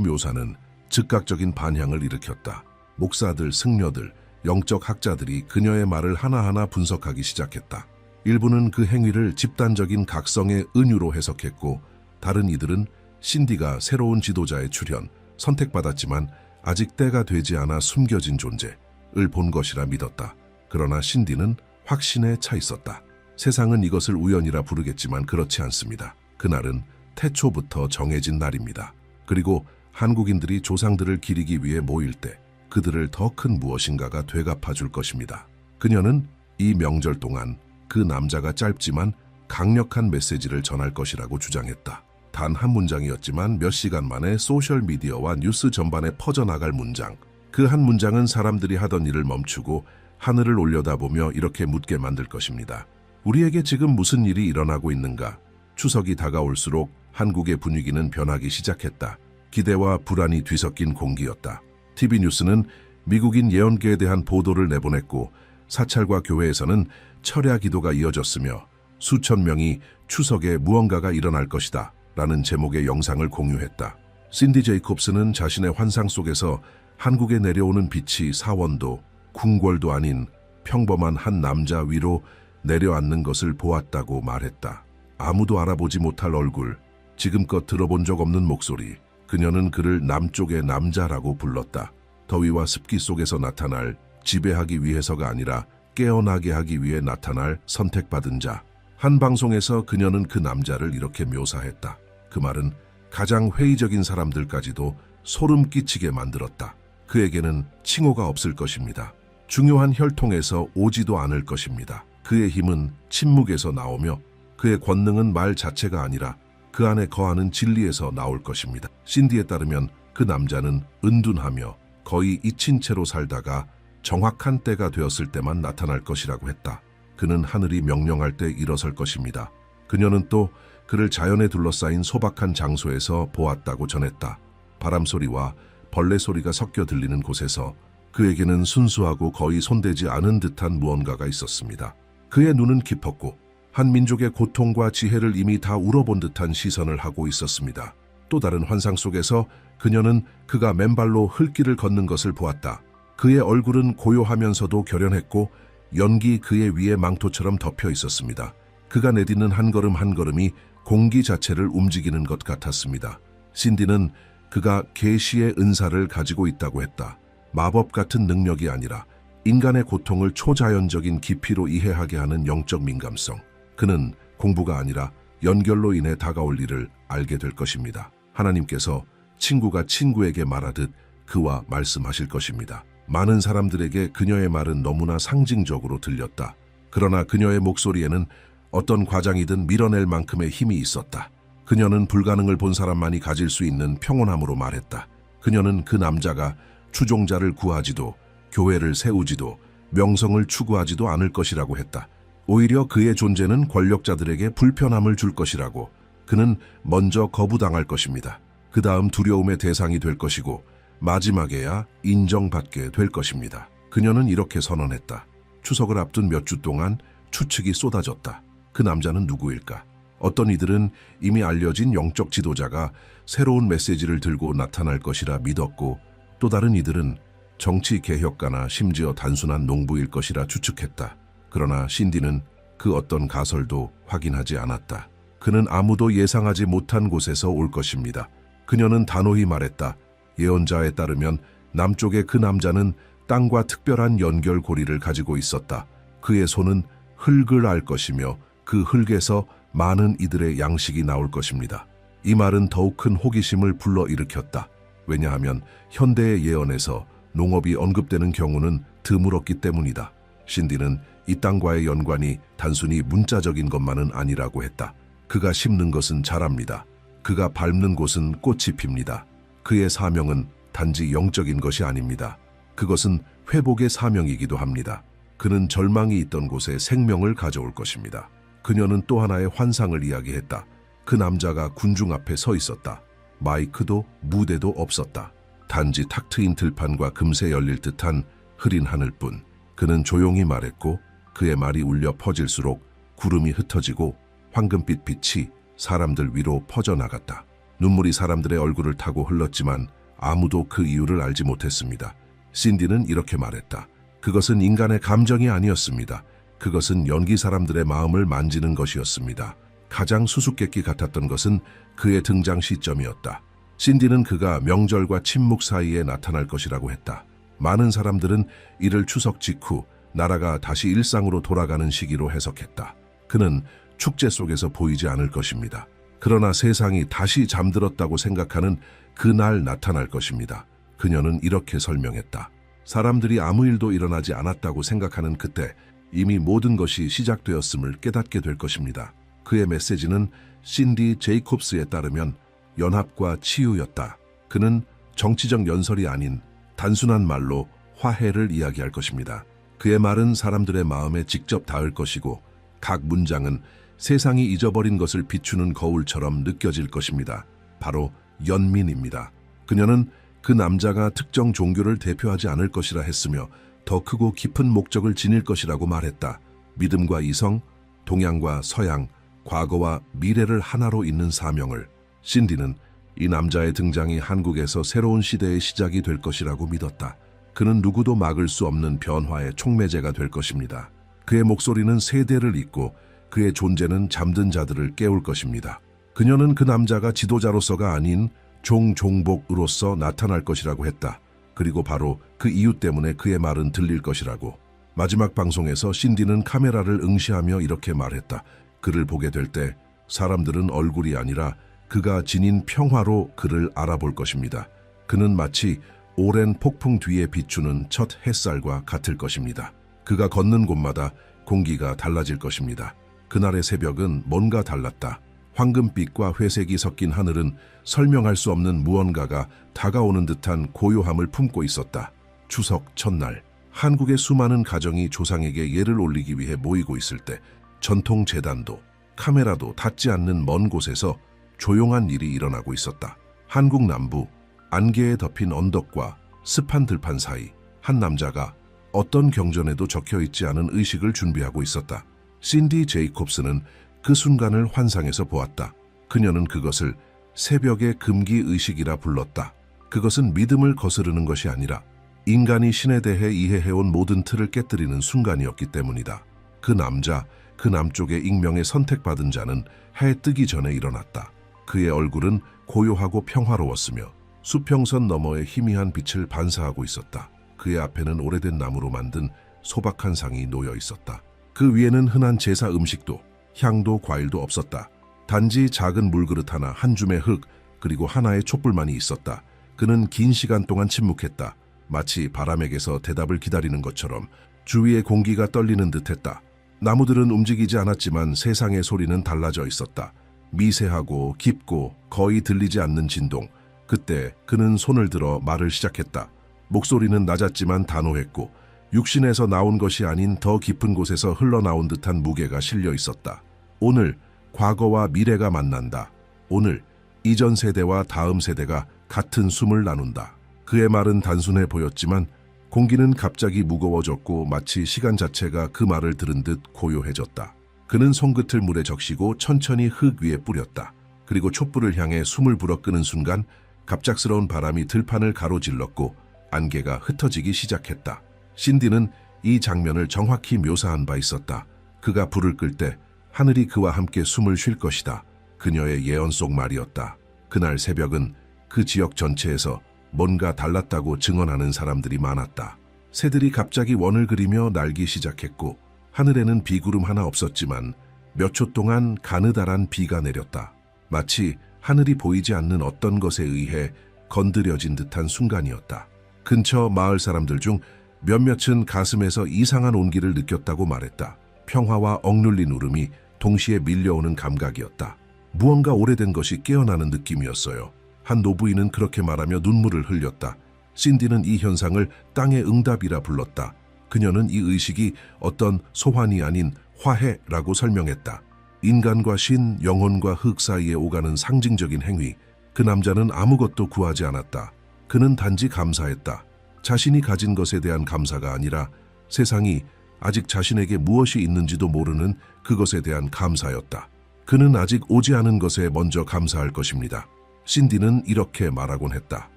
묘사는 즉각적인 반향을 일으켰다. 목사들, 승려들, 영적 학자들이 그녀의 말을 하나하나 분석하기 시작했다. 일부는 그 행위를 집단적인 각성의 은유로 해석했고 다른 이들은 신디가 새로운 지도자의 출현, 선택받았지만 아직 때가 되지 않아 숨겨진 존재를 본 것이라 믿었다. 그러나 신디는 확신에 차 있었다. 세상은 이것을 우연이라 부르겠지만 그렇지 않습니다. 그날은 태초부터 정해진 날입니다. 그리고 한국인들이 조상들을 기리기 위해 모일 때 그들을 더 큰 무엇인가가 되갚아 줄 것입니다. 그녀는 이 명절 동안 그 남자가 짧지만 강력한 메시지를 전할 것이라고 주장했다. 단 한 문장이었지만 몇 시간 만에 소셜미디어와 뉴스 전반에 퍼져나갈 문장. 그 한 문장은 사람들이 하던 일을 멈추고 하늘을 올려다보며 이렇게 묻게 만들 것입니다. 우리에게 지금 무슨 일이 일어나고 있는가? 추석이 다가올수록 한국의 분위기는 변하기 시작했다. 기대와 불안이 뒤섞인 공기였다. TV 뉴스는 미국인 예언계에 대한 보도를 내보냈고 사찰과 교회에서는 철야 기도가 이어졌으며 수천 명이 추석에 무언가가 일어날 것이다 라는 제목의 영상을 공유했다. 신디 제이콥스는 자신의 환상 속에서 한국에 내려오는 빛이 사원도 궁궐도 아닌 평범한 한 남자 위로 내려앉는 것을 보았다고 말했다. 아무도 알아보지 못할 얼굴, 지금껏 들어본 적 없는 목소리. 그녀는 그를 남쪽의 남자라고 불렀다. 더위와 습기 속에서 나타날, 지배하기 위해서가 아니라 깨어나게 하기 위해 나타날 선택받은 자. 한 방송에서 그녀는 그 남자를 이렇게 묘사했다. 그 말은 가장 회의적인 사람들까지도 소름 끼치게 만들었다. 그에게는 칭호가 없을 것입니다. 중요한 혈통에서 오지도 않을 것입니다. 그의 힘은 침묵에서 나오며 그의 권능은 말 자체가 아니라 그 안에 거하는 진리에서 나올 것입니다. 신디에 따르면 그 남자는 은둔하며 거의 잊힌 채로 살다가 정확한 때가 되었을 때만 나타날 것이라고 했다. 그는 하늘이 명령할 때 일어설 것입니다. 그녀는 또 그를 자연에 둘러싸인 소박한 장소에서 보았다고 전했다. 바람 소리와 벌레 소리가 섞여 들리는 곳에서 그에게는 순수하고 거의 손대지 않은 듯한 무언가가 있었습니다. 그의 눈은 깊었고 한 민족의 고통과 지혜를 이미 다 울어본 듯한 시선을 하고 있었습니다. 또 다른 환상 속에서 그녀는 그가 맨발로 흙길을 걷는 것을 보았다. 그의 얼굴은 고요하면서도 결연했고 연기 그의 위에 망토처럼 덮여 있었습니다. 그가 내딛는 한 걸음 한 걸음이 공기 자체를 움직이는 것 같았습니다. 신디는 그가 계시의 은사를 가지고 있다고 했다. 마법 같은 능력이 아니라 인간의 고통을 초자연적인 깊이로 이해하게 하는 영적 민감성. 그는 공부가 아니라 연결로 인해 다가올 일을 알게 될 것입니다. 하나님께서 친구가 친구에게 말하듯 그와 말씀하실 것입니다. 많은 사람들에게 그녀의 말은 너무나 상징적으로 들렸다. 그러나 그녀의 목소리에는 어떤 과장이든 밀어낼 만큼의 힘이 있었다. 그녀는 불가능을 본 사람만이 가질 수 있는 평온함으로 말했다. 그녀는 그 남자가 추종자를 구하지도 교회를 세우지도 명성을 추구하지도 않을 것이라고 했다. 오히려 그의 존재는 권력자들에게 불편함을 줄 것이라고. 그는 먼저 거부당할 것입니다. 그 다음 두려움의 대상이 될 것이고 마지막에야 인정받게 될 것입니다. 그녀는 이렇게 선언했다. 추석을 앞둔 몇 주 동안 추측이 쏟아졌다. 그 남자는 누구일까? 어떤 이들은 이미 알려진 영적 지도자가 새로운 메시지를 들고 나타날 것이라 믿었고, 또 다른 이들은 정치 개혁가나 심지어 단순한 농부일 것이라 추측했다. 그러나 신디는 그 어떤 가설도 확인하지 않았다. 그는 아무도 예상하지 못한 곳에서 올 것입니다. 그녀는 단호히 말했다. 예언자에 따르면 남쪽의 그 남자는 땅과 특별한 연결고리를 가지고 있었다. 그의 손은 흙을 알 것이며 그 흙에서 많은 이들의 양식이 나올 것입니다. 이 말은 더욱 큰 호기심을 불러일으켰다. 왜냐하면 현대의 예언에서 농업이 언급되는 경우는 드물었기 때문이다. 신디는 이 땅과의 연관이 단순히 문자적인 것만은 아니라고 했다. 그가 심는 것은 자랍니다. 그가 밟는 곳은 꽃이 핍니다. 그의 사명은 단지 영적인 것이 아닙니다. 그것은 회복의 사명이기도 합니다. 그는 절망이 있던 곳에 생명을 가져올 것입니다. 그녀는 또 하나의 환상을 이야기했다. 그 남자가 군중 앞에 서 있었다. 마이크도 무대도 없었다. 단지 탁 트인 들판과 금세 열릴 듯한 흐린 하늘뿐. 그는 조용히 말했고 그의 말이 울려 퍼질수록 구름이 흩어지고 황금빛 빛이 사람들 위로 퍼져나갔다. 눈물이 사람들의 얼굴을 타고 흘렀지만 아무도 그 이유를 알지 못했습니다. 신디는 이렇게 말했다. 그것은 인간의 감정이 아니었습니다. 그것은 연기 사람들의 마음을 만지는 것이었습니다. 가장 수수께끼 같았던 것은 그의 등장 시점이었다. 신디는 그가 명절과 침묵 사이에 나타날 것이라고 했다. 많은 사람들은 이를 추석 직후 나라가 다시 일상으로 돌아가는 시기로 해석했다. 그는 축제 속에서 보이지 않을 것입니다. 그러나 세상이 다시 잠들었다고 생각하는 그날 나타날 것입니다. 그녀는 이렇게 설명했다. 사람들이 아무 일도 일어나지 않았다고 생각하는 그때 이미 모든 것이 시작되었음을 깨닫게 될 것입니다. 그의 메시지는 신디 제이콥스에 따르면 연합과 치유였다. 그는 정치적 연설이 아닌 단순한 말로 화해를 이야기할 것입니다. 그의 말은 사람들의 마음에 직접 닿을 것이고 각 문장은 세상이 잊어버린 것을 비추는 거울처럼 느껴질 것입니다. 바로 연민입니다. 그녀는 그 남자가 특정 종교를 대표하지 않을 것이라 했으며 더 크고 깊은 목적을 지닐 것이라고 말했다. 믿음과 이성, 동양과 서양, 과거와 미래를 하나로 잇는 사명을. 신디는 이 남자의 등장이 한국에서 새로운 시대의 시작이 될 것이라고 믿었다. 그는 누구도 막을 수 없는 변화의 촉매제가 될 것입니다. 그의 목소리는 세대를 잇고 그의 존재는 잠든 자들을 깨울 것입니다. 그녀는 그 남자가 지도자로서가 아닌 종복으로서 나타날 것이라고 했다. 그리고 바로 그 이유 때문에 그의 말은 들릴 것이라고. 마지막 방송에서 신디는 카메라를 응시하며 이렇게 말했다. 그를 보게 될 때 사람들은 얼굴이 아니라 그가 지닌 평화로 그를 알아볼 것입니다. 그는 마치 오랜 폭풍 뒤에 비추는 첫 햇살과 같을 것입니다. 그가 걷는 곳마다 공기가 달라질 것입니다. 그날의 새벽은 뭔가 달랐다. 황금빛과 회색이 섞인 하늘은 설명할 수 없는 무언가가 다가오는 듯한 고요함을 품고 있었다. 추석 첫날, 한국의 수많은 가정이 조상에게 예를 올리기 위해 모이고 있을 때 전통 제단도 카메라도 닿지 않는 먼 곳에서 조용한 일이 일어나고 있었다. 한국 남부, 안개에 덮인 언덕과 습한 들판 사이 한 남자가 어떤 경전에도 적혀있지 않은 의식을 준비하고 있었다. 신디 제이콥스는 그 순간을 환상에서 보았다. 그녀는 그것을 새벽의 금기 의식이라 불렀다. 그것은 믿음을 거스르는 것이 아니라 인간이 신에 대해 이해해온 모든 틀을 깨뜨리는 순간이었기 때문이다. 그 남자, 그 남쪽의 익명에 선택받은 자는 해 뜨기 전에 일어났다. 그의 얼굴은 고요하고 평화로웠으며 수평선 너머의 희미한 빛을 반사하고 있었다. 그의 앞에는 오래된 나무로 만든 소박한 상이 놓여 있었다. 그 위에는 흔한 제사 음식도 향도 과일도 없었다. 단지 작은 물그릇 하나, 한 줌의 흙, 그리고 하나의 촛불만이 있었다. 그는 긴 시간 동안 침묵했다. 마치 바람에게서 대답을 기다리는 것처럼 주위의 공기가 떨리는 듯했다. 나무들은 움직이지 않았지만 세상의 소리는 달라져 있었다. 미세하고 깊고 거의 들리지 않는 진동. 그때 그는 손을 들어 말을 시작했다. 목소리는 낮았지만 단호했고 육신에서 나온 것이 아닌 더 깊은 곳에서 흘러나온 듯한 무게가 실려 있었다. 오늘 과거와 미래가 만난다. 오늘 이전 세대와 다음 세대가 같은 숨을 나눈다. 그의 말은 단순해 보였지만 공기는 갑자기 무거워졌고 마치 시간 자체가 그 말을 들은 듯 고요해졌다. 그는 손끝을 물에 적시고 천천히 흙 위에 뿌렸다. 그리고 촛불을 향해 숨을 불어 끄는 순간 갑작스러운 바람이 들판을 가로질렀고 안개가 흩어지기 시작했다. 신디는 이 장면을 정확히 묘사한 바 있었다. 그가 불을 끌 때 하늘이 그와 함께 숨을 쉴 것이다. 그녀의 예언 속 말이었다. 그날 새벽은 그 지역 전체에서 뭔가 달랐다고 증언하는 사람들이 많았다. 새들이 갑자기 원을 그리며 날기 시작했고 하늘에는 비구름 하나 없었지만 몇 초 동안 가느다란 비가 내렸다. 마치 하늘이 보이지 않는 어떤 것에 의해 건드려진 듯한 순간이었다. 근처 마을 사람들 중 몇몇은 가슴에서 이상한 온기를 느꼈다고 말했다. 평화와 억눌린 울음이 동시에 밀려오는 감각이었다. 무언가 오래된 것이 깨어나는 느낌이었어요. 한 노부인은 그렇게 말하며 눈물을 흘렸다. 신디는 이 현상을 땅의 응답이라 불렀다. 그녀는 이 의식이 어떤 소환이 아닌 화해라고 설명했다. 인간과 신, 영혼과 흙 사이에 오가는 상징적인 행위. 그 남자는 아무것도 구하지 않았다. 그는 단지 감사했다. 자신이 가진 것에 대한 감사가 아니라 세상이 아직 자신에게 무엇이 있는지도 모르는 그것에 대한 감사였다. 그는 아직 오지 않은 것에 먼저 감사할 것입니다. 신디는 이렇게 말하곤 했다.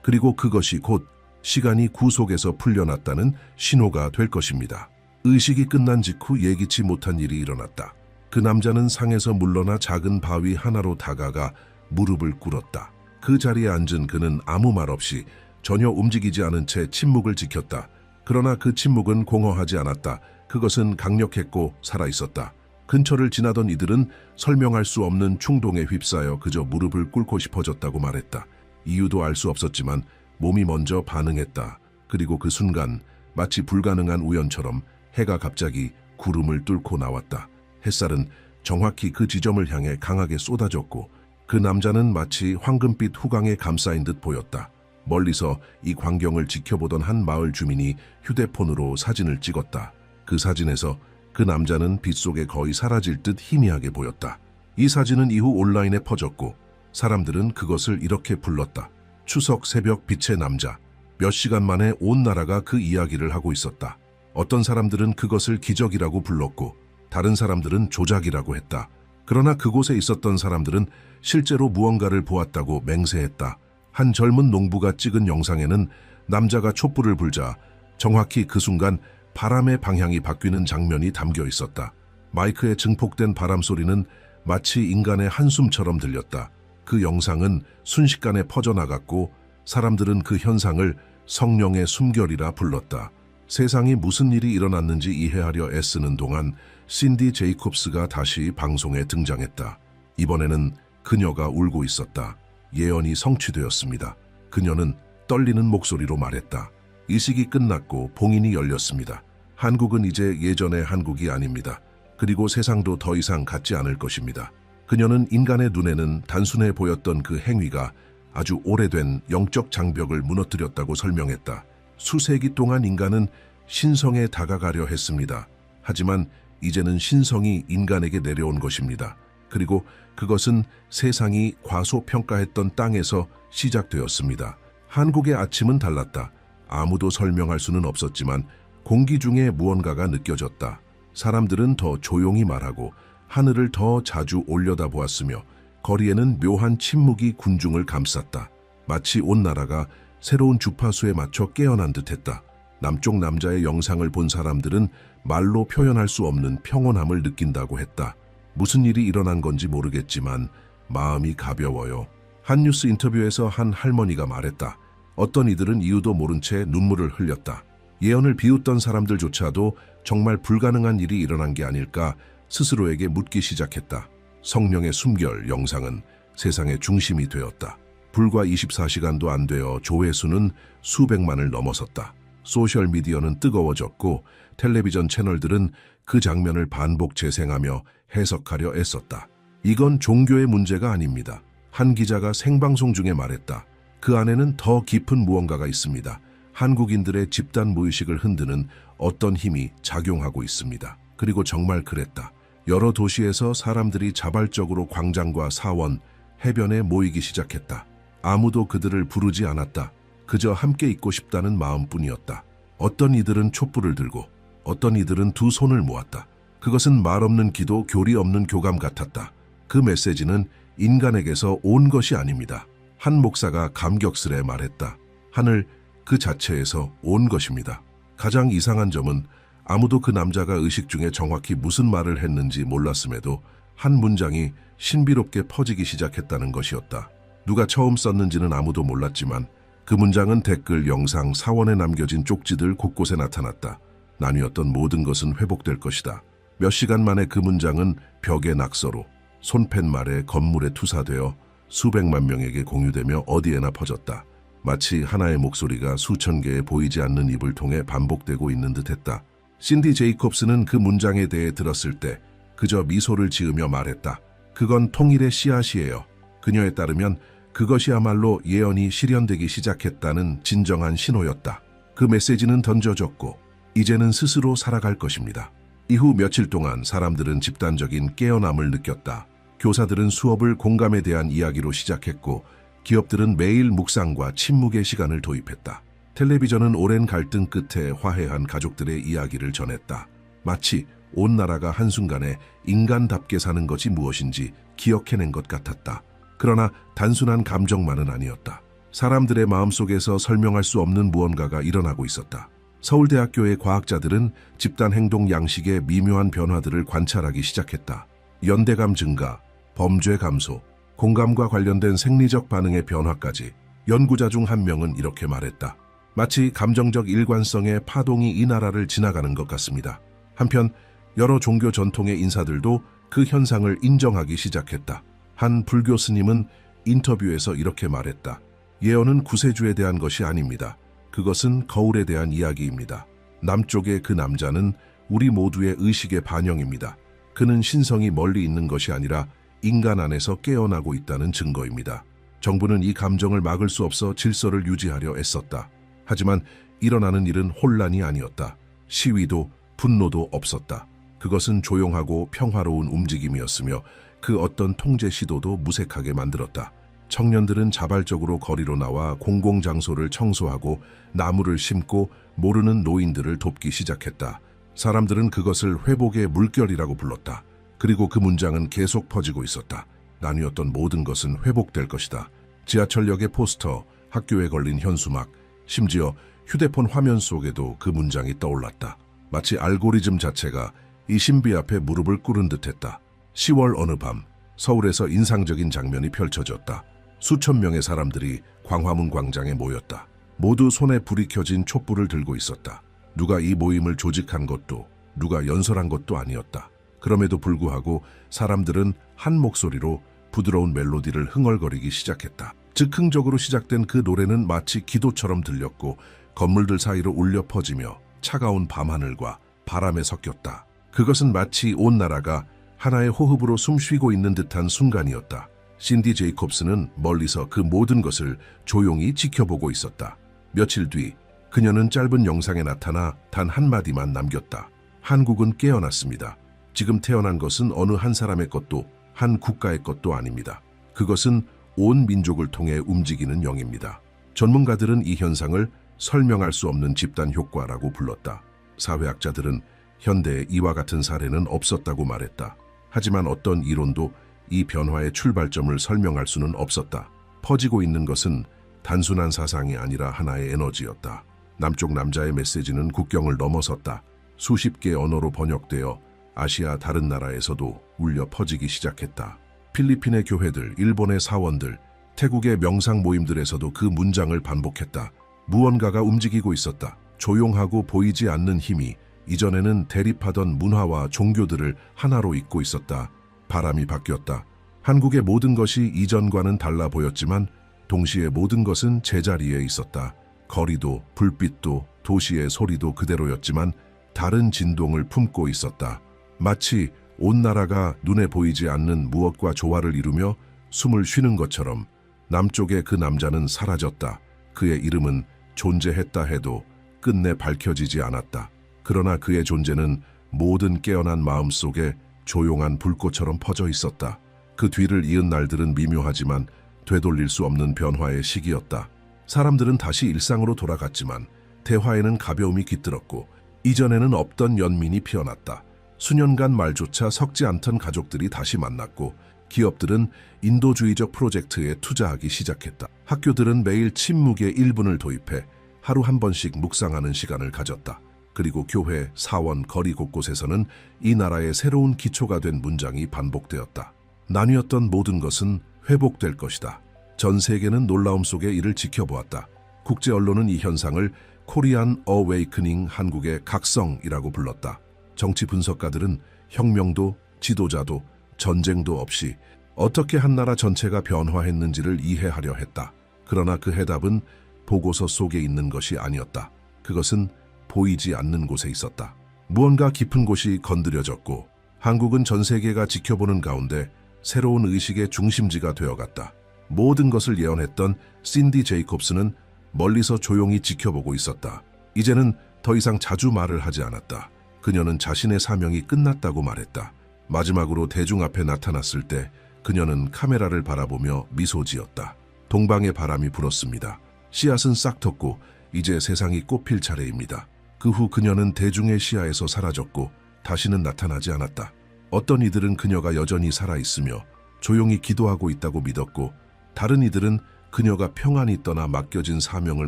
그리고 그것이 곧 시간이 구속에서 풀려났다는 신호가 될 것입니다. 의식이 끝난 직후 예기치 못한 일이 일어났다. 그 남자는 상에서 물러나 작은 바위 하나로 다가가 무릎을 꿇었다. 그 자리에 앉은 그는 아무 말 없이 전혀 움직이지 않은 채 침묵을 지켰다. 그러나 그 침묵은 공허하지 않았다. 그것은 강력했고 살아있었다. 근처를 지나던 이들은 설명할 수 없는 충동에 휩싸여 그저 무릎을 꿇고 싶어졌다고 말했다. 이유도 알 수 없었지만 몸이 먼저 반응했다. 그리고 그 순간 마치 불가능한 우연처럼 해가 갑자기 구름을 뚫고 나왔다. 햇살은 정확히 그 지점을 향해 강하게 쏟아졌고 그 남자는 마치 황금빛 후광에 감싸인 듯 보였다. 멀리서 이 광경을 지켜보던 한 마을 주민이 휴대폰으로 사진을 찍었다. 그 사진에서 그 남자는 빛 속에 거의 사라질 듯 희미하게 보였다. 이 사진은 이후 온라인에 퍼졌고 사람들은 그것을 이렇게 불렀다. 추석 새벽 빛의 남자. 몇 시간 만에 온 나라가 그 이야기를 하고 있었다. 어떤 사람들은 그것을 기적이라고 불렀고 다른 사람들은 조작이라고 했다. 그러나 그곳에 있었던 사람들은 실제로 무언가를 보았다고 맹세했다. 한 젊은 농부가 찍은 영상에는 남자가 촛불을 불자 정확히 그 순간 바람의 방향이 바뀌는 장면이 담겨 있었다. 마이크에 증폭된 바람 소리는 마치 인간의 한숨처럼 들렸다. 그 영상은 순식간에 퍼져나갔고 사람들은 그 현상을 성령의 숨결이라 불렀다. 세상이 무슨 일이 일어났는지 이해하려 애쓰는 동안 신디 제이콥스가 다시 방송에 등장했다. 이번에는 그녀가 울고 있었다. 예언이 성취되었습니다. 그녀는 떨리는 목소리로 말했다. 이식이 끝났고 봉인이 열렸습니다. 한국은 이제 예전의 한국이 아닙니다. 그리고 세상도 더 이상 같지 않을 것입니다. 그녀는 인간의 눈에는 단순해 보였던 그 행위가 아주 오래된 영적 장벽을 무너뜨렸다고 설명했다. 수세기 동안 인간은 신성에 다가가려 했습니다. 하지만 이제는 신성이 인간에게 내려온 것입니다. 그리고 그것은 세상이 과소평가했던 땅에서 시작되었습니다. 한국의 아침은 달랐다. 아무도 설명할 수는 없었지만 공기 중에 무언가가 느껴졌다. 사람들은 더 조용히 말하고 하늘을 더 자주 올려다보았으며 거리에는 묘한 침묵이 군중을 감쌌다. 마치 온 나라가 새로운 주파수에 맞춰 깨어난 듯했다. 남쪽 남자의 영상을 본 사람들은 말로 표현할 수 없는 평온함을 느낀다고 했다. 무슨 일이 일어난 건지 모르겠지만 마음이 가벼워요. 한 뉴스 인터뷰에서 한 할머니가 말했다. 어떤 이들은 이유도 모른 채 눈물을 흘렸다. 예언을 비웃던 사람들조차도 정말 불가능한 일이 일어난 게 아닐까 스스로에게 묻기 시작했다. 성령의 숨결 영상은 세상의 중심이 되었다. 불과 24시간도 안 되어 조회수는 수백만을 넘어섰다. 소셜미디어는 뜨거워졌고 텔레비전 채널들은 그 장면을 반복 재생하며 해석하려 애썼다. 이건 종교의 문제가 아닙니다. 한 기자가 생방송 중에 말했다. 그 안에는 더 깊은 무언가가 있습니다. 한국인들의 집단 무의식을 흔드는 어떤 힘이 작용하고 있습니다. 그리고 정말 그랬다. 여러 도시에서 사람들이 자발적으로 광장과 사원, 해변에 모이기 시작했다. 아무도 그들을 부르지 않았다. 그저 함께 있고 싶다는 마음뿐이었다. 어떤 이들은 촛불을 들고 어떤 이들은 두 손을 모았다. 그것은 말 없는 기도, 교리 없는 교감 같았다. 그 메시지는 인간에게서 온 것이 아닙니다. 한 목사가 감격스레 말했다. 하늘 그 자체에서 온 것입니다. 가장 이상한 점은 아무도 그 남자가 의식 중에 정확히 무슨 말을 했는지 몰랐음에도 한 문장이 신비롭게 퍼지기 시작했다는 것이었다. 누가 처음 썼는지는 아무도 몰랐지만 그 문장은 댓글, 영상, 사원에 남겨진 쪽지들 곳곳에 나타났다. 나뉘었던 모든 것은 회복될 것이다. 몇 시간 만에 그 문장은 벽의 낙서로, 손팻말에 건물에 투사되어 수백만 명에게 공유되며 어디에나 퍼졌다. 마치 하나의 목소리가 수천 개의 보이지 않는 입을 통해 반복되고 있는 듯했다. 신디 제이콥스는 그 문장에 대해 들었을 때 그저 미소를 지으며 말했다. 그건 통일의 씨앗이에요. 그녀에 따르면 그것이야말로 예언이 실현되기 시작했다는 진정한 신호였다. 그 메시지는 던져졌고 이제는 스스로 살아갈 것입니다. 이후 며칠 동안 사람들은 집단적인 깨어남을 느꼈다. 교사들은 수업을 공감에 대한 이야기로 시작했고 기업들은 매일 묵상과 침묵의 시간을 도입했다. 텔레비전은 오랜 갈등 끝에 화해한 가족들의 이야기를 전했다. 마치 온 나라가 한순간에 인간답게 사는 것이 무엇인지 기억해낸 것 같았다. 그러나 단순한 감정만은 아니었다. 사람들의 마음속에서 설명할 수 없는 무언가가 일어나고 있었다. 서울대학교의 과학자들은 집단 행동 양식의 미묘한 변화들을 관찰하기 시작했다. 연대감 증가, 범죄 감소, 공감과 관련된 생리적 반응의 변화까지. 연구자 중 한 명은 이렇게 말했다. 마치 감정적 일관성의 파동이 이 나라를 지나가는 것 같습니다. 한편 여러 종교 전통의 인사들도 그 현상을 인정하기 시작했다. 한 불교 스님은 인터뷰에서 이렇게 말했다. 예언은 구세주에 대한 것이 아닙니다. 그것은 거울에 대한 이야기입니다. 남쪽의 그 남자는 우리 모두의 의식의 반영입니다. 그는 신성이 멀리 있는 것이 아니라 인간 안에서 깨어나고 있다는 증거입니다. 정부는 이 감정을 막을 수 없어 질서를 유지하려 애썼다. 하지만 일어나는 일은 혼란이 아니었다. 시위도 분노도 없었다. 그것은 조용하고 평화로운 움직임이었으며 그 어떤 통제 시도도 무색하게 만들었다. 청년들은 자발적으로 거리로 나와 공공장소를 청소하고 나무를 심고 모르는 노인들을 돕기 시작했다. 사람들은 그것을 회복의 물결이라고 불렀다. 그리고 그 문장은 계속 퍼지고 있었다. 나뉘었던 모든 것은 회복될 것이다. 지하철역의 포스터, 학교에 걸린 현수막, 심지어 휴대폰 화면 속에도 그 문장이 떠올랐다. 마치 알고리즘 자체가 이 신비 앞에 무릎을 꿇은 듯했다. 10월 어느 밤, 서울에서 인상적인 장면이 펼쳐졌다. 수천 명의 사람들이 광화문 광장에 모였다. 모두 손에 불이 켜진 촛불을 들고 있었다. 누가 이 모임을 조직한 것도, 누가 연설한 것도 아니었다. 그럼에도 불구하고 사람들은 한 목소리로 부드러운 멜로디를 흥얼거리기 시작했다. 즉흥적으로 시작된 그 노래는 마치 기도처럼 들렸고 건물들 사이로 울려 퍼지며 차가운 밤하늘과 바람에 섞였다. 그것은 마치 온 나라가 하나의 호흡으로 숨쉬고 있는 듯한 순간이었다. 신디 제이콥스는 멀리서 그 모든 것을 조용히 지켜보고 있었다. 며칠 뒤 그녀는 짧은 영상에 나타나 단 한마디만 남겼다. 한국은 깨어났습니다. 지금 태어난 것은 어느 한 사람의 것도 한 국가의 것도 아닙니다. 그것은 온 민족을 통해 움직이는 영입니다. 전문가들은 이 현상을 설명할 수 없는 집단 효과라고 불렀다. 사회학자들은 현대에 이와 같은 사례는 없었다고 말했다. 하지만 어떤 이론도 이 변화의 출발점을 설명할 수는 없었다. 퍼지고 있는 것은 단순한 사상이 아니라 하나의 에너지였다. 남쪽 남자의 메시지는 국경을 넘어섰다. 수십 개 언어로 번역되어 아시아 다른 나라에서도 울려 퍼지기 시작했다. 필리핀의 교회들, 일본의 사원들, 태국의 명상 모임들에서도 그 문장을 반복했다. 무언가가 움직이고 있었다. 조용하고 보이지 않는 힘이 이전에는 대립하던 문화와 종교들을 하나로 잇고 있었다. 바람이 바뀌었다. 한국의 모든 것이 이전과는 달라 보였지만 동시에 모든 것은 제자리에 있었다. 거리도, 불빛도, 도시의 소리도 그대로였지만 다른 진동을 품고 있었다. 마치 온 나라가 눈에 보이지 않는 무엇과 조화를 이루며 숨을 쉬는 것처럼 남쪽의 그 남자는 사라졌다. 그의 이름은 존재했다 해도 끝내 밝혀지지 않았다. 그러나 그의 존재는 모든 깨어난 마음 속에 조용한 불꽃처럼 퍼져 있었다. 그 뒤를 이은 날들은 미묘하지만 되돌릴 수 없는 변화의 시기였다. 사람들은 다시 일상으로 돌아갔지만 대화에는 가벼움이 깃들었고 이전에는 없던 연민이 피어났다. 수년간 말조차 섞지 않던 가족들이 다시 만났고 기업들은 인도주의적 프로젝트에 투자하기 시작했다. 학교들은 매일 침묵의 1분을 도입해 하루 한 번씩 묵상하는 시간을 가졌다. 그리고 교회, 사원, 거리 곳곳에서는 이 나라의 새로운 기초가 된 문장이 반복되었다. 나뉘었던 모든 것은 회복될 것이다. 전 세계는 놀라움 속에 이를 지켜보았다. 국제 언론은 이 현상을 코리안 어웨이크닝, 한국의 각성이라고 불렀다. 정치 분석가들은 혁명도, 지도자도, 전쟁도 없이 어떻게 한 나라 전체가 변화했는지를 이해하려 했다. 그러나 그 해답은 보고서 속에 있는 것이 아니었다. 그것은 보이지 않는 곳에 있었다. 무언가 깊은 곳이 건드려졌고 한국은 전 세계가 지켜보는 가운데 새로운 의식의 중심지가 되어갔다. 모든 것을 예언했던 신디 제이콥스는 멀리서 조용히 지켜보고 있었다. 이제는 더 이상 자주 말을 하지 않았다. 그녀는 자신의 사명이 끝났다고 말했다. 마지막으로 대중 앞에 나타났을 때 그녀는 카메라를 바라보며 미소 지었다. 동방의 바람이 불었습니다. 씨앗은 싹 텄고 이제 세상이 꽃필 차례입니다. 그 후 그녀는 대중의 시야에서 사라졌고 다시는 나타나지 않았다. 어떤 이들은 그녀가 여전히 살아있으며 조용히 기도하고 있다고 믿었고 다른 이들은 그녀가 평안히 떠나 맡겨진 사명을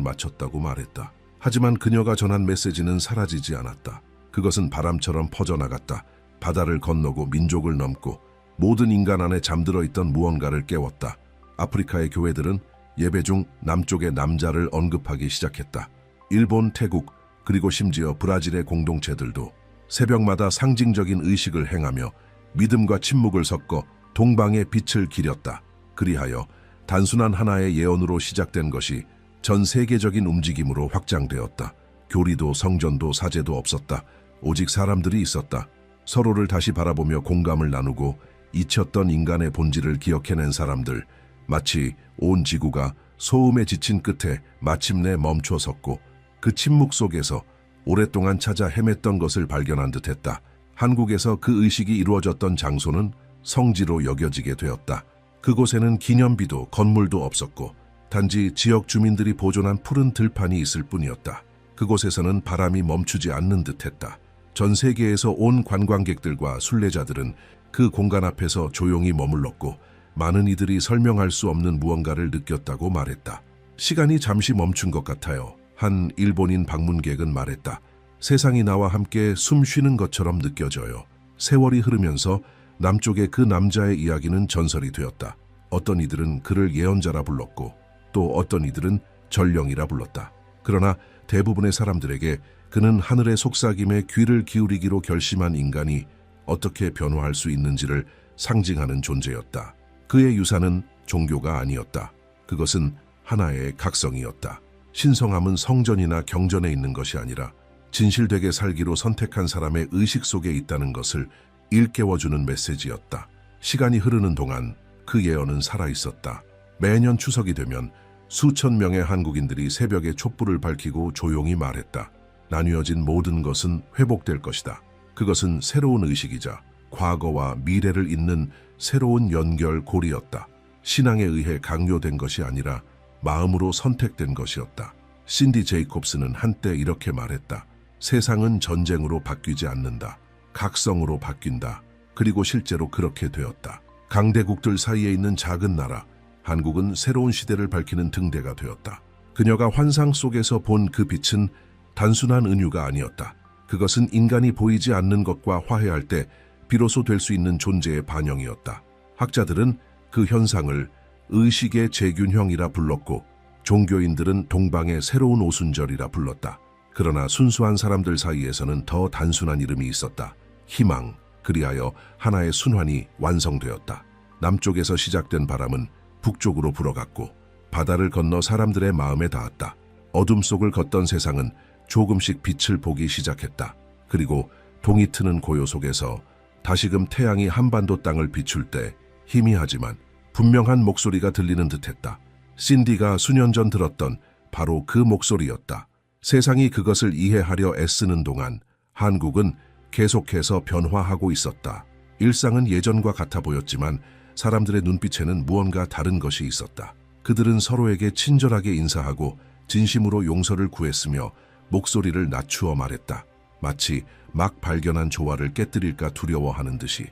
마쳤다고 말했다. 하지만 그녀가 전한 메시지는 사라지지 않았다. 그것은 바람처럼 퍼져나갔다. 바다를 건너고 민족을 넘고 모든 인간 안에 잠들어 있던 무언가를 깨웠다. 아프리카의 교회들은 예배 중 남쪽의 남자를 언급하기 시작했다. 일본, 태국, 그리고 심지어 브라질의 공동체들도 새벽마다 상징적인 의식을 행하며 믿음과 침묵을 섞어 동방의 빛을 기렸다. 그리하여 단순한 하나의 예언으로 시작된 것이 전 세계적인 움직임으로 확장되었다. 교리도 성전도 사제도 없었다. 오직 사람들이 있었다. 서로를 다시 바라보며 공감을 나누고 잊혔던 인간의 본질을 기억해낸 사람들. 마치 온 지구가 소음에 지친 끝에 마침내 멈춰 섰고 그 침묵 속에서 오랫동안 찾아 헤맸던 것을 발견한 듯했다. 한국에서 그 의식이 이루어졌던 장소는 성지로 여겨지게 되었다. 그곳에는 기념비도 건물도 없었고 단지 지역 주민들이 보존한 푸른 들판이 있을 뿐이었다. 그곳에서는 바람이 멈추지 않는 듯했다. 전 세계에서 온 관광객들과 순례자들은 그 공간 앞에서 조용히 머물렀고 많은 이들이 설명할 수 없는 무언가를 느꼈다고 말했다. 시간이 잠시 멈춘 것 같아요. 한 일본인 방문객은 말했다. 세상이 나와 함께 숨 쉬는 것처럼 느껴져요. 세월이 흐르면서 남쪽의 그 남자의 이야기는 전설이 되었다. 어떤 이들은 그를 예언자라 불렀고 또 어떤 이들은 전령이라 불렀다. 그러나 대부분의 사람들에게 그는 하늘의 속삭임에 귀를 기울이기로 결심한 인간이 어떻게 변화할 수 있는지를 상징하는 존재였다. 그의 유산은 종교가 아니었다. 그것은 하나의 각성이었다. 신성함은 성전이나 경전에 있는 것이 아니라 진실되게 살기로 선택한 사람의 의식 속에 있다는 것을 일깨워주는 메시지였다. 시간이 흐르는 동안 그 예언은 살아있었다. 매년 추석이 되면 수천 명의 한국인들이 새벽에 촛불을 밝히고 조용히 말했다. 나뉘어진 모든 것은 회복될 것이다. 그것은 새로운 의식이자 과거와 미래를 잇는 새로운 연결고리였다. 신앙에 의해 강요된 것이 아니라 마음으로 선택된 것이었다. 신디 제이콥스는 한때 이렇게 말했다. 세상은 전쟁으로 바뀌지 않는다. 각성으로 바뀐다. 그리고 실제로 그렇게 되었다. 강대국들 사이에 있는 작은 나라, 한국은 새로운 시대를 밝히는 등대가 되었다. 그녀가 환상 속에서 본 그 빛은 단순한 은유가 아니었다. 그것은 인간이 보이지 않는 것과 화해할 때 비로소 될 수 있는 존재의 반영이었다. 학자들은 그 현상을 의식의 재균형이라 불렀고 종교인들은 동방의 새로운 오순절이라 불렀다. 그러나 순수한 사람들 사이에서는 더 단순한 이름이 있었다. 희망. 그리하여 하나의 순환이 완성되었다. 남쪽에서 시작된 바람은 북쪽으로 불어갔고 바다를 건너 사람들의 마음에 닿았다. 어둠 속을 걷던 세상은 조금씩 빛을 보기 시작했다. 그리고 동이 트는 고요 속에서 다시금 태양이 한반도 땅을 비출 때 희미하지만 분명한 목소리가 들리는 듯했다. 신디가 수년 전 들었던 바로 그 목소리였다. 세상이 그것을 이해하려 애쓰는 동안 한국은 계속해서 변화하고 있었다. 일상은 예전과 같아 보였지만 사람들의 눈빛에는 무언가 다른 것이 있었다. 그들은 서로에게 친절하게 인사하고 진심으로 용서를 구했으며 목소리를 낮추어 말했다. 마치 막 발견한 조화를 깨뜨릴까 두려워하는 듯이.